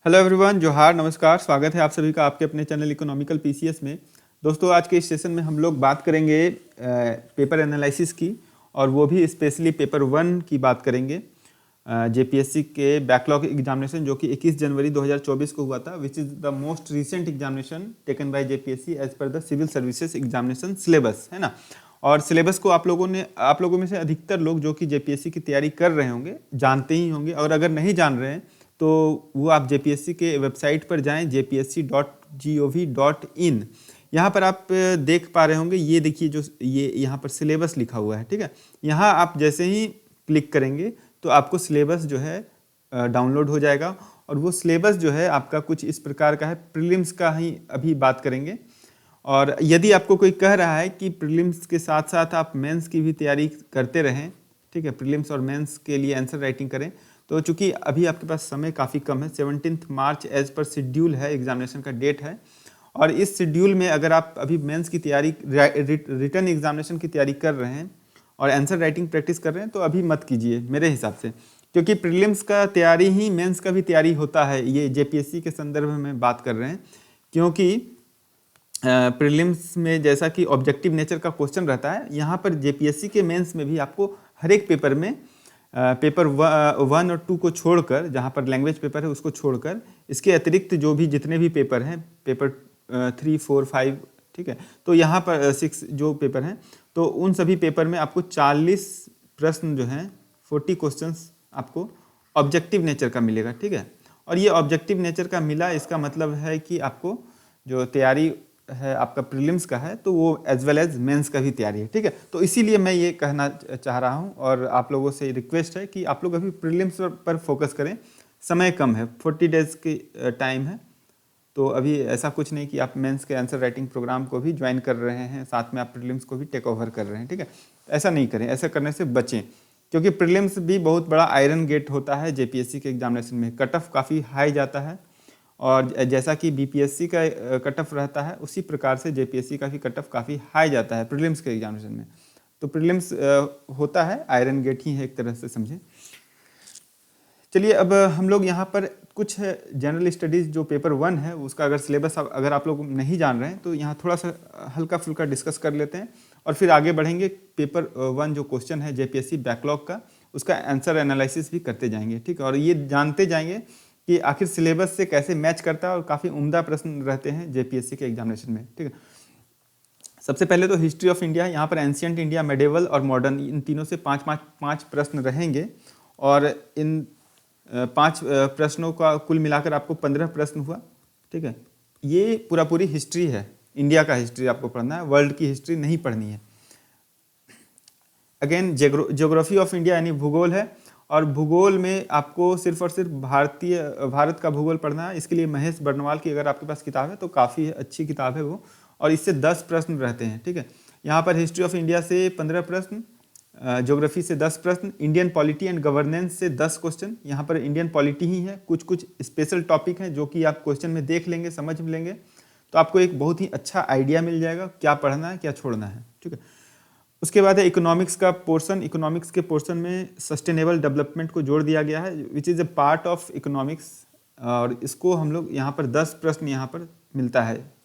Hello everyone, जोहार, नमस्कार। स्वागत है आप सभी का आपके अपने चैनल इकोनॉमिकल पीसीएस में। दोस्तों, आज के इस सेशन में हम लोग बात करेंगे पेपर एनालिसिस की, और वो भी स्पेशली पेपर 1 की बात करेंगे। जेपीएससी के बैकलॉग एग्जामिनेशन जो कि 21 जनवरी 2024 को हुआ था, which is the most recent examination taken by JPSC as per the civil services examination syllabus, है ना। और सिलेबस को आप लोगों में से अधिकतर लोग जो कि जेपीएससी की तैयारी कर रहे होंगे जानते ही होंगे, और अगर नहीं जान रहे हैं तो वो आप जेपीएससी के वेबसाइट पर जाएं, jpsc.gov.in। यहाँ पर आप देख पा रहे होंगे, ये देखिए जो ये यहाँ पर सिलेबस लिखा हुआ है, ठीक है। यहाँ आप जैसे ही क्लिक करेंगे तो आपको सिलेबस जो है डाउनलोड हो जाएगा, और वो सिलेबस जो है आपका कुछ इस प्रकार का है। प्रीलिम्स का ही अभी बात करेंगे, और यदि आपको कोई कह रहा है कि प्रीलिम्स के साथ साथ आप मेंस की भी तैयारी करते रहें, ठीक है, प्रीलिम्स और मेंस के लिए आंसर राइटिंग करें, तो चूंकि अभी आपके पास समय काफ़ी कम है, 17 मार्च एज पर शेड्यूल है, एग्जामिनेशन का डेट है। और इस शेड्यूल में अगर आप अभी मेंस की तैयारी, रिटर्न एग्जामिनेशन की तैयारी कर रहे हैं और आंसर राइटिंग प्रैक्टिस कर रहे हैं, तो अभी मत कीजिए मेरे हिसाब से, क्योंकि प्रीलिम्स का तैयारी ही मेंस का भी तैयारी होता है। ये जेपीएससी के संदर्भ में बात कर रहे हैं, क्योंकि प्रीलिम्स में जैसा कि ऑब्जेक्टिव नेचर का क्वेश्चन रहता है, यहाँ पर जेपीएससी के मेंस में भी आपको हर एक पेपर में पेपर 1 और 2 को छोड़कर, जहाँ पर लैंग्वेज पेपर है उसको छोड़कर, इसके अतिरिक्त जो भी जितने भी पेपर हैं, पेपर 3, 4, 5, ठीक है, तो यहाँ पर 6 जो पेपर हैं, तो उन सभी पेपर में आपको 40 प्रश्न जो हैं, 40 क्वेश्चंस आपको ऑब्जेक्टिव नेचर का मिलेगा, ठीक है। और ये ऑब्जेक्टिव नेचर का मिला, इसका मतलब है कि आपको जो तैयारी है आपका प्रीलिम्स का है, तो वो एज वेल एज मेंस का भी तैयारी है, ठीक है। तो इसीलिए मैं ये कहना चाह रहा हूँ, और आप लोगों से रिक्वेस्ट है कि आप लोग अभी प्रीलिम्स पर फोकस करें। समय कम है, 40 डेज की टाइम है, तो अभी ऐसा कुछ नहीं कि आप मेंस के आंसर राइटिंग प्रोग्राम को भी ज्वाइन कर रहे हैं, साथ में आप प्रीलिम्स को भी टेक ओवर कर रहे हैं, ठीक है। ऐसा नहीं करें, ऐसा करने से बचें, क्योंकि प्रीलिम्स भी बहुत बड़ा आयरन गेट होता है जेपीएससी के एग्जामिनेशन में। कट ऑफ काफ़ी हाई जाता है, और जैसा कि बीपीएससी का कट ऑफ रहता है, उसी प्रकार से जेपीएससी का भी कट ऑफ काफ़ी हाई जाता है प्रीलिम्स के एग्जामिनेशन में। तो प्रीलिम्स होता है आयरन गेट ही है, एक तरह से समझें। चलिए, अब हम लोग यहाँ पर कुछ जनरल स्टडीज़ जो पेपर 1 है उसका अगर सिलेबस अगर आप लोग नहीं जान रहे हैं, तो यहाँ थोड़ा सा हल्का फुल्का डिस्कस कर लेते हैं, और फिर आगे बढ़ेंगे। पेपर 1 जो क्वेश्चन है जेपीएससी बैकलॉग का, उसका आंसर एनालिसिस भी करते जाएंगे, ठीक है। और ये जानते जाएंगे कि आखिर सिलेबस से कैसे मैच करता है, और काफ़ी उम्दा प्रश्न रहते हैं जेपीएससी के एग्जामिनेशन में, ठीक है। सबसे पहले तो हिस्ट्री ऑफ इंडिया, यहाँ पर एंशियंट इंडिया, मेडिवल और मॉडर्न, इन तीनों से पाँच प्रश्न रहेंगे, और इन 5 प्रश्नों का कुल मिलाकर आपको 15 प्रश्न हुआ, ठीक है। ये पूरी हिस्ट्री है, इंडिया का हिस्ट्री आपको पढ़ना है, वर्ल्ड की हिस्ट्री नहीं पढ़नी है। अगेन ज्योग्राफी ऑफ इंडिया यानी भूगोल है, और भूगोल में आपको सिर्फ और सिर्फ भारत का भूगोल पढ़ना है। इसके लिए महेश बर्नवाल की अगर आपके पास किताब है तो काफ़ी अच्छी किताब है वो, और इससे 10 प्रश्न रहते हैं, ठीक है। यहाँ पर हिस्ट्री ऑफ इंडिया से 15 प्रश्न, ज्योग्राफी से 10 प्रश्न, इंडियन पॉलिटी एंड गवर्नेंस से 10 क्वेश्चन। यहाँ पर इंडियन पॉलिटी ही है, कुछ स्पेशल टॉपिक हैं जो कि आप क्वेश्चन में देख लेंगे, समझ लेंगे, तो आपको एक बहुत ही अच्छा आइडिया मिल जाएगा क्या पढ़ना है क्या छोड़ना है, ठीक है। उसके बाद है इकोनॉमिक्स का पोर्शन। इकोनॉमिक्स के पोर्शन में सस्टेनेबल डेवलपमेंट को जोड़ दिया गया है, which is a part of economics, और इसको हम लोग यहाँ पर 10 प्रश्न यहाँ पर मिलता है।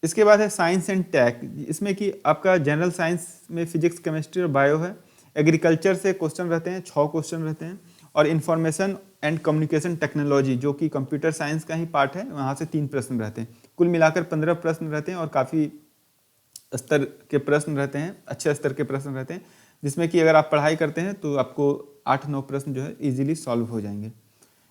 इसके बाद है साइंस एंड टेक, इसमें कि आपका जनरल साइंस में फिजिक्स, केमिस्ट्री और बायो है। एग्रीकल्चर से क्वेश्चन रहते हैं, 6 क्वेश्चन रहते हैं, और इंफॉर्मेशन एंड कम्युनिकेशन टेक्नोलॉजी जो कि कंप्यूटर साइंस का ही पार्ट है, वहाँ से 3 प्रश्न रहते हैं। कुल मिलाकर 15 प्रश्न रहते हैं, और काफ़ी स्तर के प्रश्न रहते हैं, अच्छे स्तर के प्रश्न रहते हैं, जिसमें कि अगर आप पढ़ाई करते हैं तो आपको 8-9 प्रश्न जो है इजीली सॉल्व हो जाएंगे।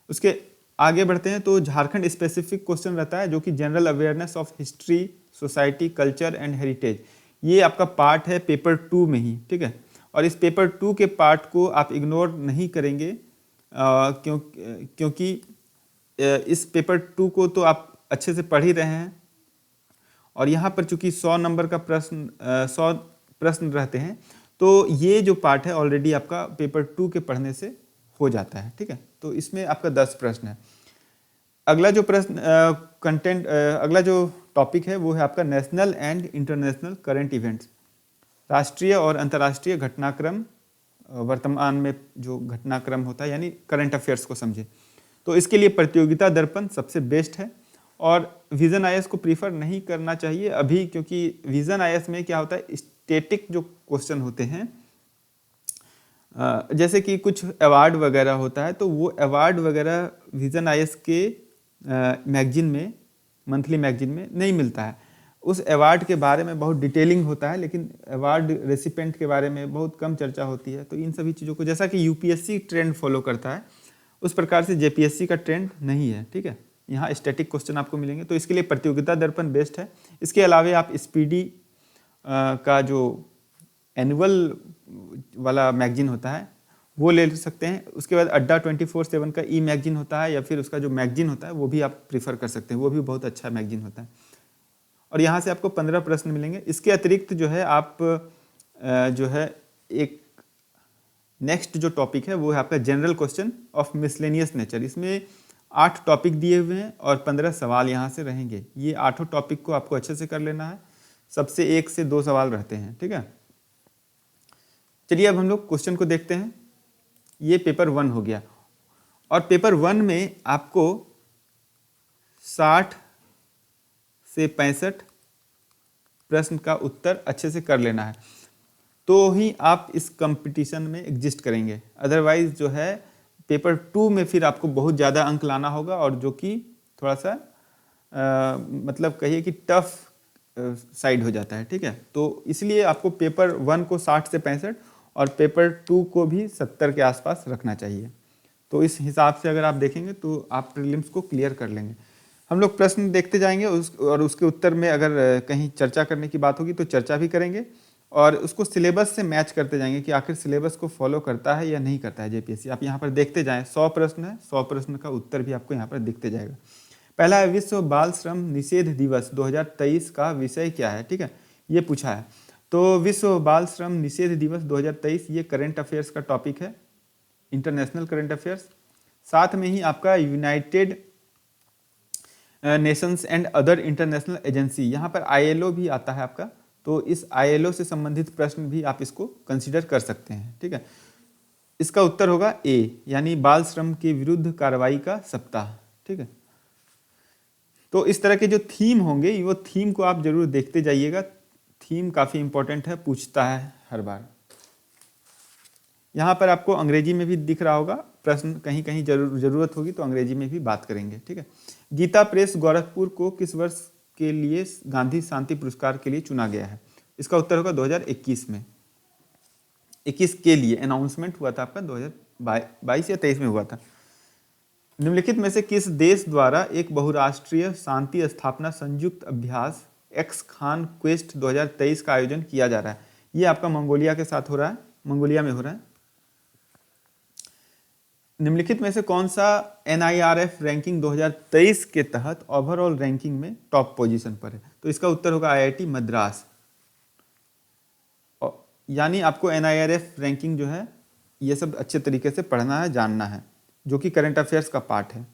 उसके आगे बढ़ते हैं तो झारखंड स्पेसिफिक क्वेश्चन रहता है, जो कि general awareness of history, society, culture and heritage. ये आपका पार्ट है पेपर 2 में ही, ठीक है। और इस पेपर 2 के पार्ट को आप इग्नोर नहीं करेंगे, क्योंकि इस पेपर 2 को तो आप अच्छे से पढ़ ही रहे हैं, और यहाँ पर चूंकि 100 नंबर का 100 प्रश्न रहते हैं, तो ये जो पार्ट है ऑलरेडी आपका पेपर 2 के पढ़ने से हो जाता है, ठीक है। तो इसमें आपका 10 प्रश्न है। अगला जो प्रश्न अगला जो टॉपिक है वो है आपका national and international current events, राष्ट्रीय और अंतर्राष्ट्रीय घटनाक्रम वर्तमान में जो घटनाक्रम होता है यानी करंट अफेयर्स को समझे। तो इसके लिए प्रतियोगिता दर्पण सबसे बेस्ट है और विजन आईएएस को प्रीफर नहीं करना चाहिए अभी, क्योंकि विजन आईएएस में क्या होता है, स्टैटिक जो क्वेश्चन होते हैं, जैसे कि कुछ अवार्ड वगैरह होता है, तो वो अवार्ड वगैरह विजन आईएएस के मैगजीन में, मंथली मैगजीन में नहीं मिलता है। उस अवार्ड के बारे में बहुत डिटेलिंग होता है, लेकिन अवार्ड रेसिपेंट के बारे में बहुत कम चर्चा होती है। तो इन सभी चीज़ों को, जैसा कि यूपीएससी ट्रेंड फॉलो करता है उस प्रकार से जेपीएससी का ट्रेंड नहीं है, ठीक है। यहाँ स्टैटिक क्वेश्चन आपको मिलेंगे, तो इसके लिए प्रतियोगिता दर्पण बेस्ट है। इसके अलावा आप स्पीडी का जो एनुअल वाला मैगजीन होता है वो ले सकते हैं। उसके बाद अड्डा 24/7 का ई मैगजीन होता है, या फिर उसका जो मैगजीन होता है वो भी आप प्रीफर कर सकते हैं, वो भी बहुत अच्छा मैगजीन होता है। और यहाँ से आपको 15 प्रश्न मिलेंगे। इसके अतिरिक्त जो है आप जो है एक नेक्स्ट जो टॉपिक है वो है आपका general question of miscellaneous nature. इसमें 8 टॉपिक दिए हुए हैं और 15 सवाल यहाँ से रहेंगे। ये 8 टॉपिक को आपको अच्छे से कर लेना है, सबसे 1 से 2 सवाल रहते हैं, ठीक है। चलिए अब हम लोग क्वेश्चन को देखते हैं। ये पेपर 1 हो गया, और पेपर 1 में आपको 60 से 65 प्रश्न का उत्तर अच्छे से कर लेना है, तो ही आप इस कंपटीशन में एग्जिस्ट करेंगे। अदरवाइज जो है पेपर 2 में फिर आपको बहुत ज़्यादा अंक लाना होगा, और जो कि थोड़ा सा मतलब कहिए कि टफ साइड हो जाता है, ठीक है। तो इसलिए आपको पेपर 1 को 60 से 65 और पेपर 2 को भी 70 के आसपास रखना चाहिए। तो इस हिसाब से अगर आप देखेंगे तो आप प्रीलिम्स को क्लियर कर लेंगे। हम लोग प्रश्न देखते जाएंगे और उसके उत्तर में अगर कहीं चर्चा करने की बात होगी तो चर्चा भी करेंगे, और उसको सिलेबस से मैच करते जाएंगे कि आखिर सिलेबस को फॉलो करता है या नहीं करता है जेपीएससी। आप यहाँ पर देखते जाएं, 100 प्रश्न है, 100 प्रश्न का उत्तर भी आपको यहाँ पर दिखते जाएगा। पहला है विश्व बाल श्रम निषेध दिवस 2023 का विषय क्या है, ठीक है, ये पूछा है। तो विश्व बाल श्रम निषेध दिवस 2023 ये करंट अफेयर्स का टॉपिक है, इंटरनेशनल करंट अफेयर्स। साथ में ही आपका United Nations and other international agency, यहाँ पर आईएलओ भी आता है आपका, तो इस आईएलओ से संबंधित प्रश्न भी आप इसको कंसीडर कर सकते हैं, ठीक है। इसका उत्तर होगा ए, यानी बाल श्रम के विरुद्ध कार्रवाई का सप्ताह, ठीक है। तो इस तरह के जो थीम होंगे वो थीम को आप जरूर देखते जाइएगा, थीम काफ़ी इंपॉर्टेंट है, पूछता है हर बार। यहाँ पर आपको अंग्रेजी में भी दिख रहा होगा प्रश्न, कहीं कहीं जरूरत होगी तो अंग्रेजी में भी बात करेंगे, ठीक है। गीता प्रेस गोरखपुर को किस वर्ष के लिए गांधी शांति पुरस्कार के लिए चुना गया है? इसका उत्तर होगा 2021 में। 21 के लिए अनाउंसमेंट हुआ था आपका, 2022 या 23 में हुआ था। निम्नलिखित में से किस देश द्वारा एक बहुराष्ट्रीय शांति स्थापना संयुक्त अभ्यास एक्स खान क्वेस्ट 2023 का आयोजन किया जा रहा है? ये आपका मंगोलिया के साथ हो रहा है, मंगोलिया में हो रहा है। निम्नलिखित में से कौन सा NIRF रैंकिंग 2023 के तहत ओवरऑल रैंकिंग में टॉप पोजीशन पर है? तो इसका उत्तर होगा IIT मद्रास। यानी आपको NIRF रैंकिंग जो है ये सब अच्छे तरीके से पढ़ना है, जानना है, जो कि करंट अफेयर्स का पार्ट है।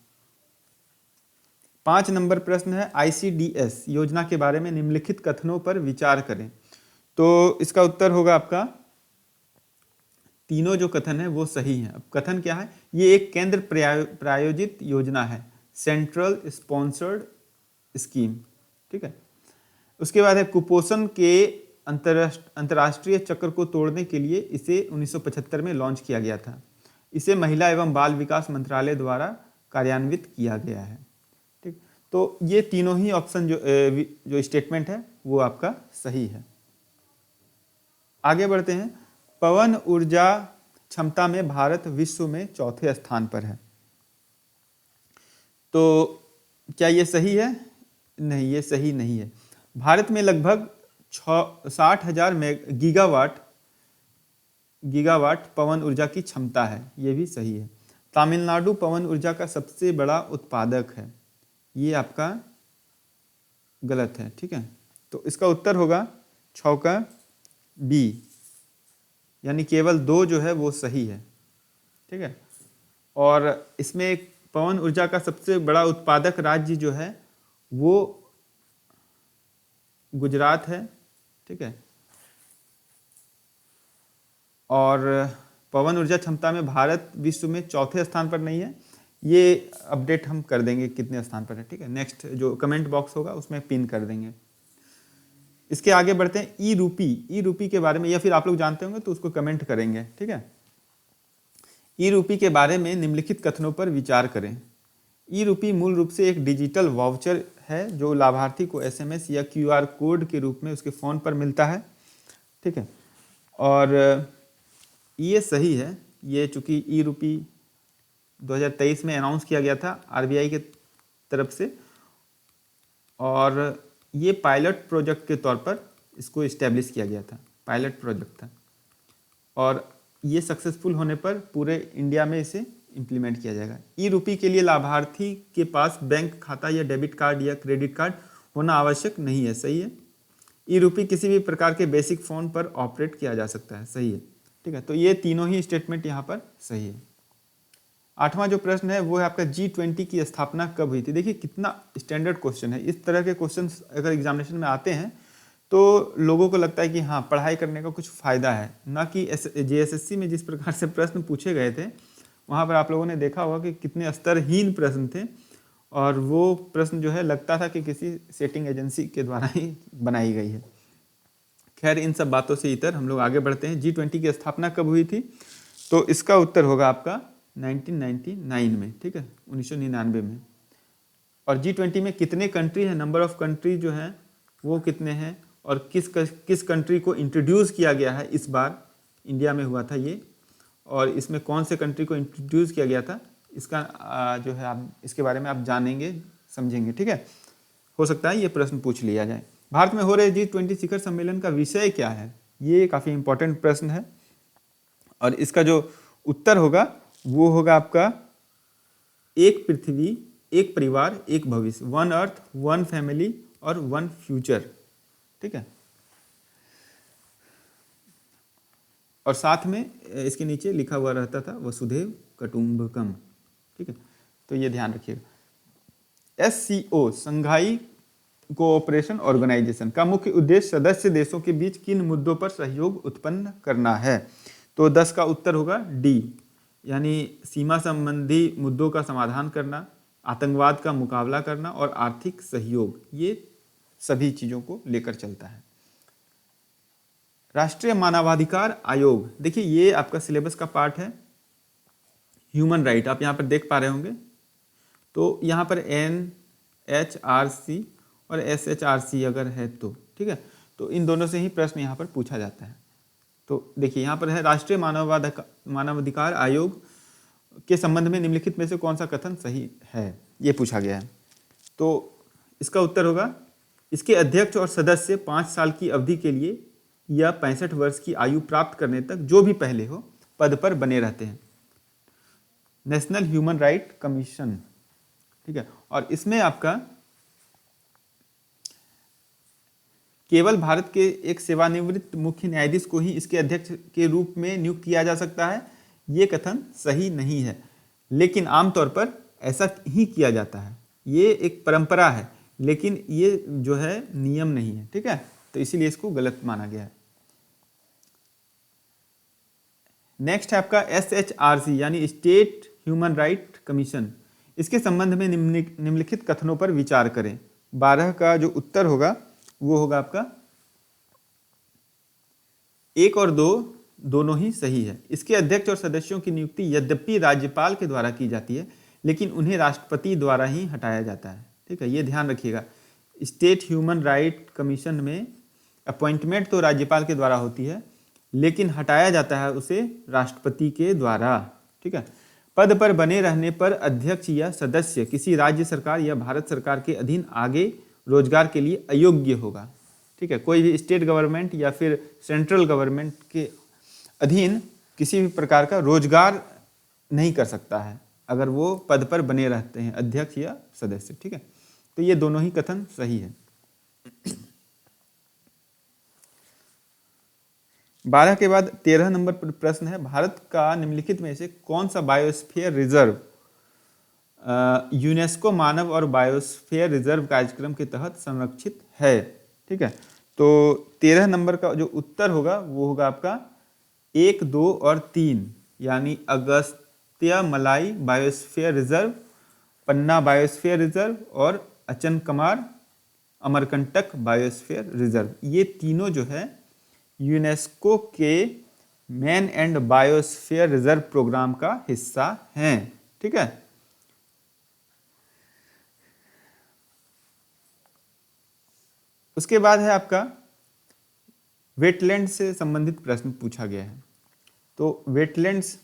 5 नंबर प्रश्न है, ICDS योजना के बारे में निम्नलिखित कथनों पर विचार करें। तो इसका उत्तर होगा आपका, तीनों जो कथन है वो सही है। अब कथन क्या है? ये एक केंद्र प्रायोजित योजना है, सेंट्रल स्पॉन्सर्ड स्कीम, ठीक है। उसके बाद है कुपोषण के अंतर्राष्ट्रीय चक्र को तोड़ने के लिए इसे 1975 में लॉन्च किया गया था। इसे महिला एवं बाल विकास मंत्रालय द्वारा कार्यान्वित किया गया है, ठीक। तो ये तीनों ही ऑप्शन जो स्टेटमेंट है वो आपका सही है। आगे बढ़ते हैं। पवन ऊर्जा क्षमता में भारत विश्व में चौथे स्थान पर है। तो क्या ये सही है? नहीं, ये सही नहीं है। भारत में लगभग 60,000 गीगावाट पवन ऊर्जा की क्षमता है, ये भी सही है। तमिलनाडु पवन ऊर्जा का सबसे बड़ा उत्पादक है, ये आपका गलत है, ठीक है। तो इसका उत्तर होगा 6 का बी, यानी केवल 2 जो है वो सही है, ठीक है। और इसमें पवन ऊर्जा का सबसे बड़ा उत्पादक राज्य जो है वो गुजरात है, ठीक है। और पवन ऊर्जा क्षमता में भारत विश्व में चौथे स्थान पर नहीं है, ये अपडेट हम कर देंगे कितने स्थान पर है, ठीक है। नेक्स्ट जो कमेंट बॉक्स होगा उसमें पिन कर देंगे। इसके आगे बढ़ते हैं ई रूपी के बारे में, या फिर आप लोग जानते होंगे तो उसको कमेंट करेंगे, ठीक है। ई रूपी के बारे में निम्नलिखित कथनों पर विचार करें। ई रूपी मूल रूप से एक डिजिटल वाउचर है जो लाभार्थी को एसएमएस या क्यूआर कोड के रूप में उसके फ़ोन पर मिलता है, ठीक है। और ये सही है, ये चूँकि ई रूपी 2023 में अनाउंस किया गया था आरबीआई के तरफ से, और ये पायलट प्रोजेक्ट के तौर पर इसको इस्टेब्लिश किया गया था, पायलट प्रोजेक्ट था, और ये सक्सेसफुल होने पर पूरे इंडिया में इसे इम्प्लीमेंट किया जाएगा। ई रूपी के लिए लाभार्थी के पास बैंक खाता या डेबिट कार्ड या क्रेडिट कार्ड होना आवश्यक नहीं है, सही है। ई रूपी किसी भी प्रकार के बेसिक फ़ोन पर ऑपरेट किया जा सकता है, सही है, ठीक है। तो ये तीनों ही स्टेटमेंट यहाँ पर सही है। 8वां जो प्रश्न है वो है आपका G20 की स्थापना कब हुई थी। देखिए कितना स्टैंडर्ड क्वेश्चन है। इस तरह के क्वेश्चन अगर एग्जामिनेशन में आते हैं तो लोगों को लगता है कि हाँ पढ़ाई करने का कुछ फ़ायदा है, ना कि JSSC में जिस प्रकार से प्रश्न पूछे गए थे वहाँ पर आप लोगों ने देखा होगा कि कितने स्तरहीन प्रश्न थे, और वो प्रश्न जो है लगता था कि किसी सेटिंग एजेंसी के द्वारा ही बनाई गई है। खैर इन सब बातों से इतर हम लोग आगे बढ़ते हैं। G20 की स्थापना कब हुई थी, तो इसका उत्तर होगा आपका 1999 में, ठीक है, 1999 में। और G20 में कितने कंट्री हैं, नंबर ऑफ कंट्री जो हैं वो कितने हैं, और किस कंट्री को इंट्रोड्यूस किया गया है, इस बार इंडिया में हुआ था ये, और इसमें कौन से कंट्री को इंट्रोड्यूस किया गया था, इसका जो है आप इसके बारे में आप जानेंगे समझेंगे, ठीक है। हो सकता है ये प्रश्न पूछ लिया जाए। भारत में हो रहे G20 शिखर सम्मेलन का विषय क्या है, ये काफ़ी इंपॉर्टेंट प्रश्न है, और इसका जो उत्तर होगा वो होगा आपका एक पृथ्वी, एक परिवार, एक भविष्य, 1 अर्थ, 1 फैमिली और 1 फ्यूचर, ठीक है। और साथ में इसके नीचे लिखा हुआ रहता था वसुधैव कुटुंबकम, ठीक है। तो ये ध्यान रखिएगा। SCO संघाई कोऑपरेशन ऑर्गेनाइजेशन का मुख्य उद्देश्य सदस्य देशों के बीच किन मुद्दों पर सहयोग उत्पन्न करना है, तो 10 का उत्तर होगा D, यानी सीमा संबंधी मुद्दों का समाधान करना, आतंकवाद का मुकाबला करना और आर्थिक सहयोग, ये सभी चीज़ों को लेकर चलता है। राष्ट्रीय मानवाधिकार आयोग, देखिए ये आपका सिलेबस का पार्ट है। ह्यूमन राइट आप यहाँ पर देख पा रहे होंगे, तो यहाँ पर NHRC और SHRC अगर है तो ठीक है, तो इन दोनों से ही प्रश्न यहाँ पर पूछा जाता है। तो देखिए यहाँ पर है राष्ट्रीय मानवाधिकार आयोग के संबंध में निम्नलिखित में से कौन सा कथन सही है, ये पूछा गया है। तो इसका उत्तर होगा इसके अध्यक्ष और सदस्य 5 साल की अवधि के लिए या 65 वर्ष की आयु प्राप्त करने तक जो भी पहले हो पद पर बने रहते हैं। नेशनल ह्यूमन राइट कमीशन, ठीक है। और इसमें आपका केवल भारत के एक सेवानिवृत्त मुख्य न्यायाधीश को ही इसके अध्यक्ष के रूप में नियुक्त किया जा सकता है, ये कथन सही नहीं है, लेकिन आमतौर पर ऐसा ही किया जाता है। ये एक परंपरा है, लेकिन ये जो है नियम नहीं है, ठीक है। तो इसीलिए इसको गलत माना गया है। नेक्स्ट है आपका SHRC यानी स्टेट ह्यूमन राइट कमीशन। इसके संबंध में निम्नलिखित कथनों पर विचार करें। 12 का जो उत्तर होगा वो होगा आपका 1 और 2 दोनों ही सही है। इसके अध्यक्ष और सदस्यों की नियुक्ति यद्यपि राज्यपाल के द्वारा की जाती है, लेकिन उन्हें राष्ट्रपति द्वारा ही हटाया जाता है, ठीक है, ये ध्यान रखिएगा। स्टेट ह्यूमन राइट कमीशन में अपॉइंटमेंट तो राज्यपाल के द्वारा होती है, लेकिन हटाया जाता है उसे राष्ट्रपति के द्वारा, ठीक है। पद पर बने रहने पर अध्यक्ष या सदस्य किसी राज्य सरकार या भारत सरकार के अधीन आगे रोजगार के लिए अयोग्य होगा, ठीक है। कोई भी स्टेट गवर्नमेंट या फिर सेंट्रल गवर्नमेंट के अधीन किसी भी प्रकार का रोजगार नहीं कर सकता है अगर वो पद पर बने रहते हैं, अध्यक्ष या सदस्य, ठीक है। तो ये दोनों ही कथन सही है। 12 के बाद 13 नंबर पर प्रश्न है भारत का निम्नलिखित में से कौन सा बायोस्फीयर रिजर्व यूनेस्को मानव और बायोस्फीयर रिजर्व कार्यक्रम के तहत संरक्षित है, ठीक है। तो 13 नंबर का जो उत्तर होगा वो होगा आपका 1, 2 और 3, यानी अगस्त्यमलाई बायोस्फीयर रिजर्व, पन्ना बायोस्फीयर रिजर्व और अचनकमार अमरकंटक बायोस्फीयर रिजर्व, ये तीनों जो है यूनेस्को के man and biosphere reserve programme का हिस्सा हैं। ठीक है, उसके बाद है आपका वेटलैंड से संबंधित प्रश्न पूछा गया है। तो वेटलैंड्स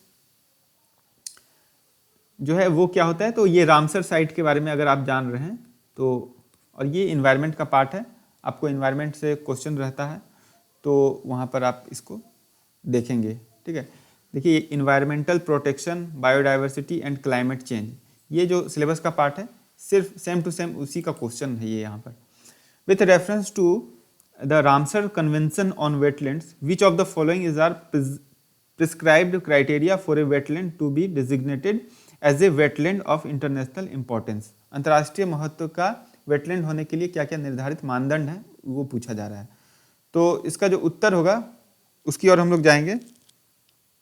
जो है वो क्या होता है, तो ये रामसर साइट के बारे में अगर आप जान रहे हैं तो, और ये इन्वायरमेंट का पार्ट है, आपको इन्वायरमेंट से क्वेश्चन रहता है तो वहाँ पर आप इसको देखेंगे। ठीक है, देखिए environmental protection, biodiversity and climate change, ये जो सिलेबस का पार्ट है सिर्फ सेम टू सेम उसी का क्वेश्चन है ये यहाँ पर। With reference to the Ramsar convention on wetlands, which of the following is are prescribed criteria for a wetland to be designated as a wetland of international importance, अंतर्राष्ट्रीय महत्व का wetland होने के लिए क्या क्या निर्धारित मानदंड है वो पूछा जा रहा है। तो इसका जो उत्तर होगा उसकी ओर हम लोग जाएंगे।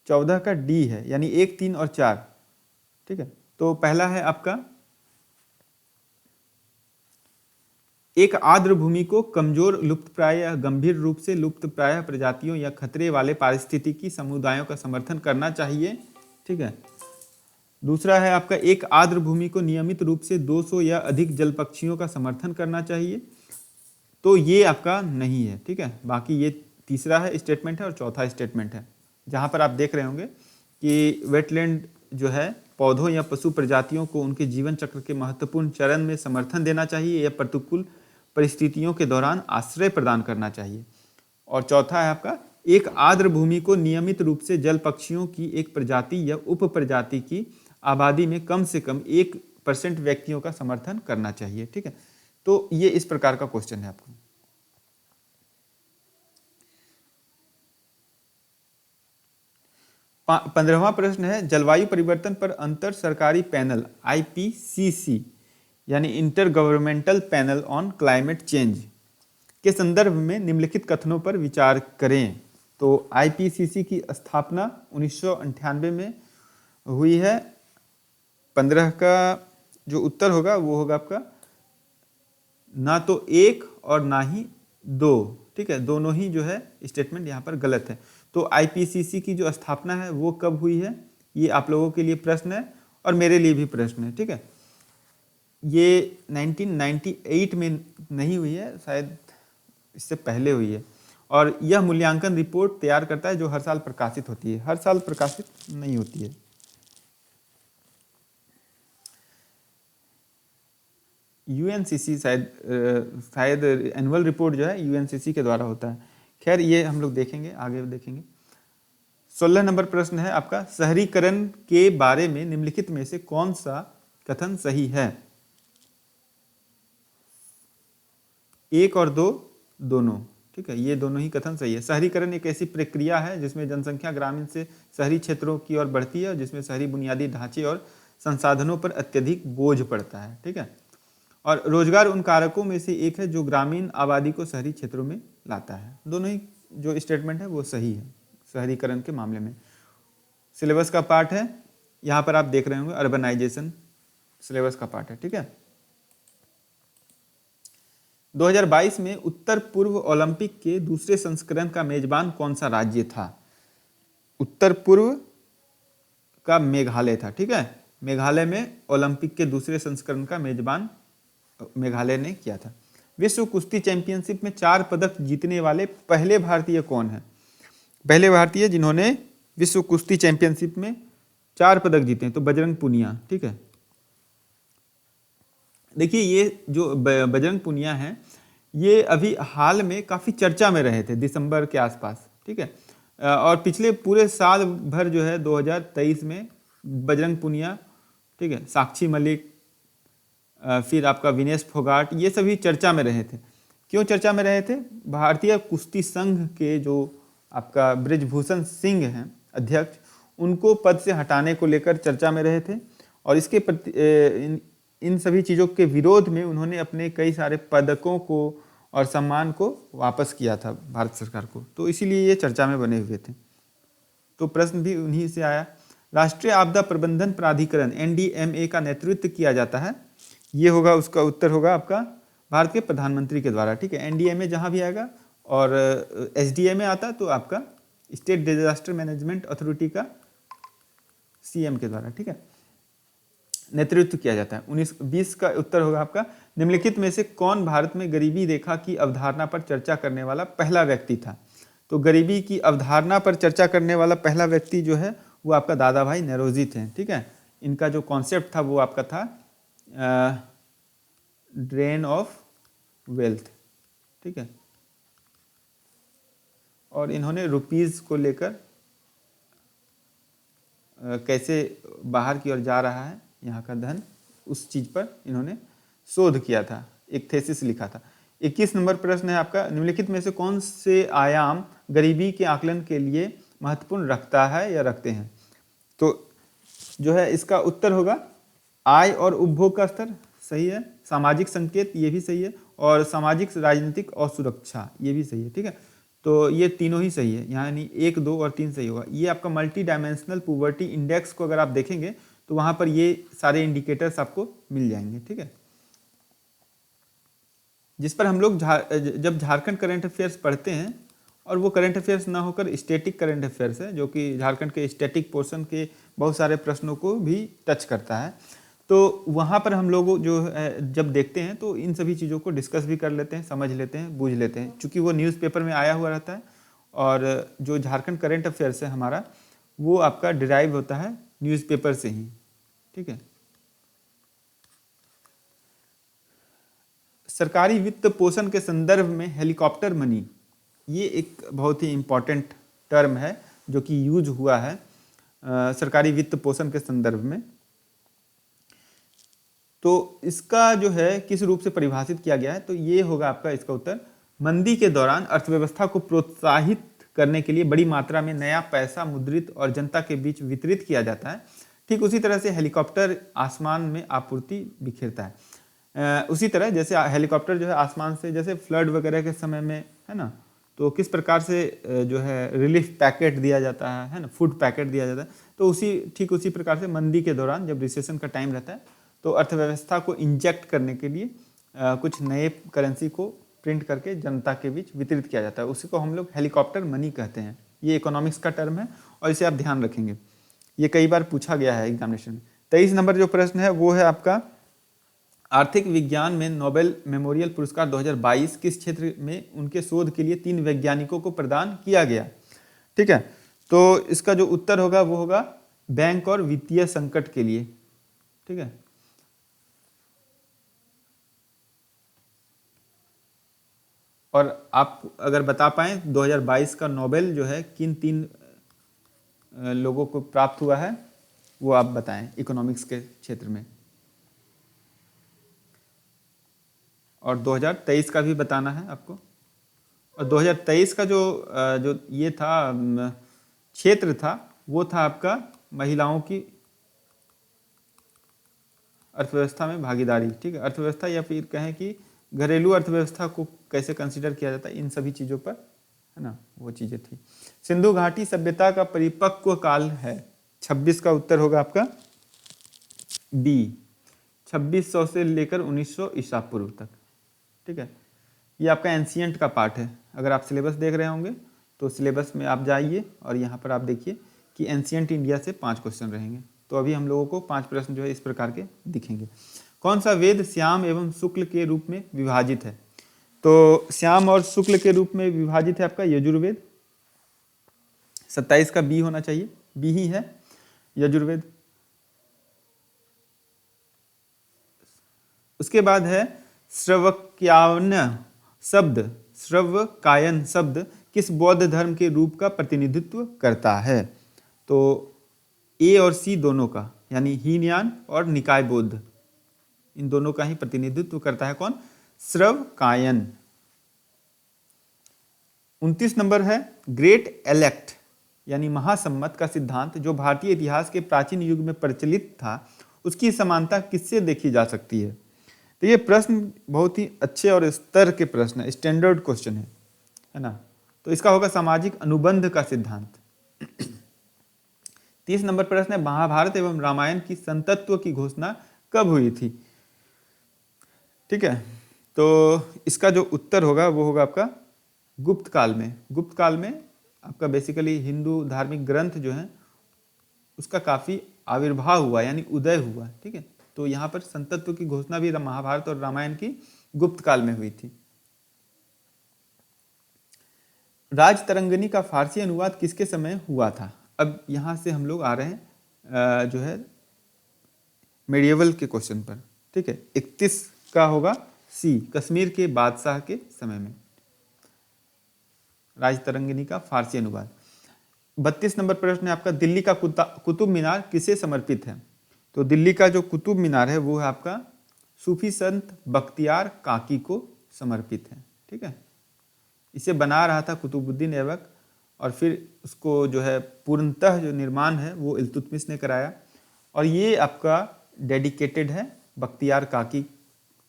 14 का डी है, यानी 1, 3 और 4। ठीक है, तो पहला है आपका एक आर्द्र भूमि को कमजोर, लुप्तप्राय या गंभीर रूप से लुप्तप्राय प्रजातियों या खतरे वाले पारिस्थितिकी समुदायों का समर्थन करना चाहिए। ठीक है, दूसरा है आपका एक आर्द्र भूमि को नियमित रूप से 200 या अधिक जल पक्षियों का समर्थन करना चाहिए, तो ये आपका नहीं है। ठीक है, बाकी ये तीसरा है स्टेटमेंट है और चौथा स्टेटमेंट है, जहाँ पर आप देख रहे होंगे कि वेटलैंड जो है पौधों या पशु प्रजातियों को उनके जीवन चक्र के महत्वपूर्ण चरण में समर्थन देना चाहिए या प्रतिकूल परिस्थितियों के दौरान आश्रय प्रदान करना चाहिए। और चौथा है आपका एक आर्द्र भूमि को नियमित रूप से जल पक्षियों की एक प्रजाति या उप प्रजाति की आबादी में कम से कम 1% व्यक्तियों का समर्थन करना चाहिए। ठीक है, तो ये इस प्रकार का क्वेश्चन है आपको। पंद्रहवां प्रश्न है जलवायु परिवर्तन पर अंतर सरकारी पैनल IPCC यानी inter governmental panel on climate change के संदर्भ में निम्नलिखित कथनों पर विचार करें। तो IPCC की स्थापना 1998 में हुई है। 15 का जो उत्तर होगा वो होगा आपका ना तो 1 और ना ही 2। ठीक है, दोनों ही जो है स्टेटमेंट यहाँ पर गलत है। तो IPCC की जो स्थापना है वो कब हुई है, ये आप लोगों के लिए प्रश्न है और मेरे लिए भी प्रश्न है। ठीक है, ये 1998 में नहीं हुई है, शायद इससे पहले हुई है। और यह मूल्यांकन रिपोर्ट तैयार करता है जो हर साल प्रकाशित होती है, हर साल प्रकाशित नहीं होती है। UNCC शायद एनुअल रिपोर्ट जो है UNCC के द्वारा होता है। खैर ये हम लोग देखेंगे, आगे देखेंगे। 16 नंबर प्रश्न है आपका शहरीकरण के बारे में निम्नलिखित में से कौन सा कथन सही है। 1 और 2 दोनों। ठीक है, ये दोनों ही कथन सही है। शहरीकरण एक ऐसी प्रक्रिया है जिसमें जनसंख्या ग्रामीण से शहरी क्षेत्रों की ओर बढ़ती है और जिसमें शहरी बुनियादी ढांचे और संसाधनों पर अत्यधिक बोझ पड़ता है। ठीक है, और रोजगार उन कारकों में से एक है जो ग्रामीण आबादी को शहरी क्षेत्रों में लाता है। दोनों ही जो स्टेटमेंट है वो सही है शहरीकरण के मामले में। सिलेबस का पार्ट है, यहाँ पर आप देख रहे होंगे अर्बनाइजेशन सिलेबस का पार्ट है। ठीक है, 2022 में उत्तर पूर्व ओलंपिक के दूसरे संस्करण का मेजबान कौन सा राज्य था। उत्तर पूर्व का मेघालय था। ठीक है, मेघालय में ओलंपिक के दूसरे संस्करण का मेजबान मेघालय ने किया था। विश्व कुश्ती चैंपियनशिप में 4 पदक जीतने वाले पहले भारतीय कौन है। पहले भारतीय जिन्होंने विश्व कुश्ती चैंपियनशिप में 4 पदक जीते हैं तो बजरंग पुनिया। ठीक है, देखिए ये जो बजरंग पुनिया है ये अभी हाल में काफ़ी चर्चा में रहे थे दिसंबर के आसपास। ठीक है, और पिछले पूरे साल भर जो है 2023 में बजरंग पुनिया, ठीक है, साक्षी मलिक, फिर आपका विनेश फोगाट, ये सभी चर्चा में रहे थे। क्यों चर्चा में रहे थे, भारतीय कुश्ती संघ के जो आपका बृजभूषण सिंह हैं अध्यक्ष, उनको पद से हटाने को लेकर चर्चा में रहे थे और इसके प्रति इन सभी चीज़ों के विरोध में उन्होंने अपने कई सारे पदकों को और सम्मान को वापस किया था भारत सरकार को, तो इसीलिए ये चर्चा में बने हुए थे। तो प्रश्न भी उन्हीं से आया। राष्ट्रीय आपदा प्रबंधन प्राधिकरण NDMA का नेतृत्व किया जाता है? ये होगा, उसका उत्तर होगा आपका भारत के प्रधानमंत्री के द्वारा। ठीक है, NDMA जहाँ भी आएगा और SDMA आता तो आपका स्टेट डिजास्टर मैनेजमेंट अथॉरिटी का CM के द्वारा, ठीक है, नेतृत्व किया जाता है। 19-20 का उत्तर होगा आपका निम्नलिखित में से कौन भारत में गरीबी रेखा की अवधारणा पर चर्चा करने वाला पहला व्यक्ति था? तो गरीबी की अवधारणा पर चर्चा करने वाला पहला व्यक्ति जो है वो आपका दादा भाई नौरोजी थे। ठीक है, इनका जो कॉन्सेप्ट था वो आपका था ड्रेन ऑफ वेल्थ। ठीक है, और इन्होंने रुपीज़ को लेकर कैसे बाहर की ओर जा रहा है यहाँ का धन, उस चीज़ पर इन्होंने शोध किया था, एक थेसिस लिखा था। 21 नंबर प्रश्न है आपका निम्नलिखित में से कौन से आयाम गरीबी के आकलन के लिए महत्वपूर्ण रखता है या रखते हैं? तो जो है इसका उत्तर होगा आय और उपभोग का स्तर, सही है, सामाजिक संकेत ये भी सही है, और सामाजिक राजनीतिक और सुरक्षा ये भी सही है। ठीक है, तो ये तीनों ही सही है, यानी 1, 2 और 3 सही होगा। ये आपका मल्टी डायमेंशनल पॉवर्टी इंडेक्स को अगर आप देखेंगे तो वहाँ पर ये सारे इंडिकेटर्स आपको मिल जाएंगे। ठीक है, जिस पर हम लोग जब झारखंड करंट अफेयर्स पढ़ते हैं, और वो करंट अफेयर्स ना होकर स्टैटिक करंट अफेयर्स है, जो कि झारखंड के स्टैटिक पोर्शन के बहुत सारे प्रश्नों को भी टच करता है, तो वहाँ पर हम लोग जो जब देखते हैं तो इन सभी चीज़ों को डिस्कस भी कर लेते हैं, समझ लेते हैं, बूझ लेते हैं, चूँकि वो न्यूज़पेपर में आया हुआ रहता है। और जो झारखंड करंट अफेयर्स है हमारा, वो आपका डिराइव होता है न्यूज़पेपर से ही। ठीक है, सरकारी वित्त पोषण के संदर्भ में हेलीकॉप्टर मनी, ये एक बहुत ही इम्पॉर्टेंट टर्म है जो कि यूज हुआ है सरकारी वित्त पोषण के संदर्भ में। तो इसका जो है किस रूप से परिभाषित किया गया है, तो ये होगा आपका इसका उत्तर मंदी के दौरान अर्थव्यवस्था को प्रोत्साहित करने के लिए बड़ी मात्रा में नया पैसा मुद्रित और जनता के बीच वितरित किया जाता है। ठीक उसी तरह से हेलीकॉप्टर आसमान में आपूर्ति बिखेरता है। उसी तरह जैसे हेलीकॉप्टर जो है आसमान से, जैसे फ्लड वगैरह के समय में है ना, तो किस प्रकार से जो है रिलीफ पैकेट दिया जाता है ना, फूड पैकेट दिया जाता है, तो ठीक उसी प्रकार से मंदी के दौरान जब रिसेशन का टाइम रहता है तो अर्थव्यवस्था को इंजेक्ट करने के लिए कुछ नए करेंसी को प्रिंट करके जनता के बीच वितरित किया जाता है, उसी को हम लोग हेलीकॉप्टर मनी कहते हैं। ये इकोनॉमिक्स का टर्म है और इसे आप ध्यान रखेंगे, ये कई बार पूछा गया है एग्जामिनेशन में। 23 नंबर जो प्रश्न है वो है आपका आर्थिक विज्ञान में नोबेल मेमोरियल पुरस्कार 2022 किस क्षेत्र में उनके शोध के लिए 3 वैज्ञानिकों को प्रदान किया गया? ठीक है, तो इसका जो उत्तर होगा वो होगा बैंक और वित्तीय संकट के लिए। ठीक है, और आप अगर बता पाएँ 2022 का नोबेल जो है किन 3 लोगों को प्राप्त हुआ है, वो आप बताएं इकोनॉमिक्स के क्षेत्र में। और 2023 का भी बताना है आपको। और 2023 का जो ये था क्षेत्र था, वो था आपका महिलाओं की अर्थव्यवस्था में भागीदारी। ठीक है, अर्थव्यवस्था या फिर कहें कि घरेलू अर्थव्यवस्था को कैसे कंसीडर किया जाता है, इन सभी चीज़ों पर है ना, वो चीज़ें थी। सिंधु घाटी सभ्यता का परिपक्व काल है, 26 का उत्तर होगा आपका बी, 2600 से लेकर 1900 ईसा पूर्व तक। ठीक है, ये आपका एंशियंट का पार्ट है। अगर आप सिलेबस देख रहे होंगे तो सिलेबस में आप जाइए और यहाँ पर आप देखिए कि एंशियंट इंडिया से 5 क्वेश्चन रहेंगे। तो अभी हम लोगों को 5 प्रश्न जो है इस प्रकार के दिखेंगे। कौन सा वेद श्याम एवं शुक्ल के रूप में विभाजित है? तो श्याम और शुक्ल के रूप में विभाजित है आपका यजुर्वेद। 27 का बी होना चाहिए, बी ही है यजुर्वेद। उसके बाद है श्रवकायन शब्द किस बौद्ध धर्म के रूप का प्रतिनिधित्व करता है? तो ए और सी दोनों का, यानी हीनयान और निकाय बौद्ध, इन दोनों का ही प्रतिनिधित्व करता है कौन? श्रवकायन। 29 नंबर है ग्रेट एलेक्ट यानी महासम्मत का सिद्धांत जो भारतीय इतिहास के प्राचीन युग में प्रचलित था, उसकी समानता किससे देखी जा सकती है? तो ये प्रश्न बहुत ही अच्छे और स्तर के प्रश्न है, स्टैंडर्ड क्वेश्चन है ना। तो इसका होगा सामाजिक अनुबंध का सिद्धांत। 30 नंबर प्रश्न है, महाभारत एवं रामायण की संतत्व की घोषणा कब हुई थी? ठीक है, तो इसका जो उत्तर होगा वो होगा आपका गुप्त काल में। गुप्त काल में आपका बेसिकली हिंदू धार्मिक ग्रंथ जो है उसका काफ़ी आविर्भाव हुआ, यानी उदय हुआ। ठीक है, तो यहाँ पर संतत्व की घोषणा भी महाभारत और रामायण की गुप्त काल में हुई थी। राजतरंगिणी का फारसी अनुवाद किसके समय हुआ था? अब यहाँ से हम लोग आ रहे हैं जो है मेडिएवल के क्वेश्चन पर। ठीक है, 31 का होगा सी, कश्मीर के बादशाह के समय में राजतरंगिणी का फारसी अनुवाद। 32 नंबर प्रश्न है आपका, दिल्ली का कुतुब मीनार किसे समर्पित है? तो दिल्ली का जो कुतुब मीनार है वो है आपका सूफी संत बख्तियार काकी को समर्पित है। ठीक है, इसे बना रहा था कुतुबुद्दीन ऐबक और फिर उसको जो है पूर्णतः जो निर्माण है वो इल्तुतमिश ने कराया, और ये आपका डेडिकेटेड है बख्तियार काकी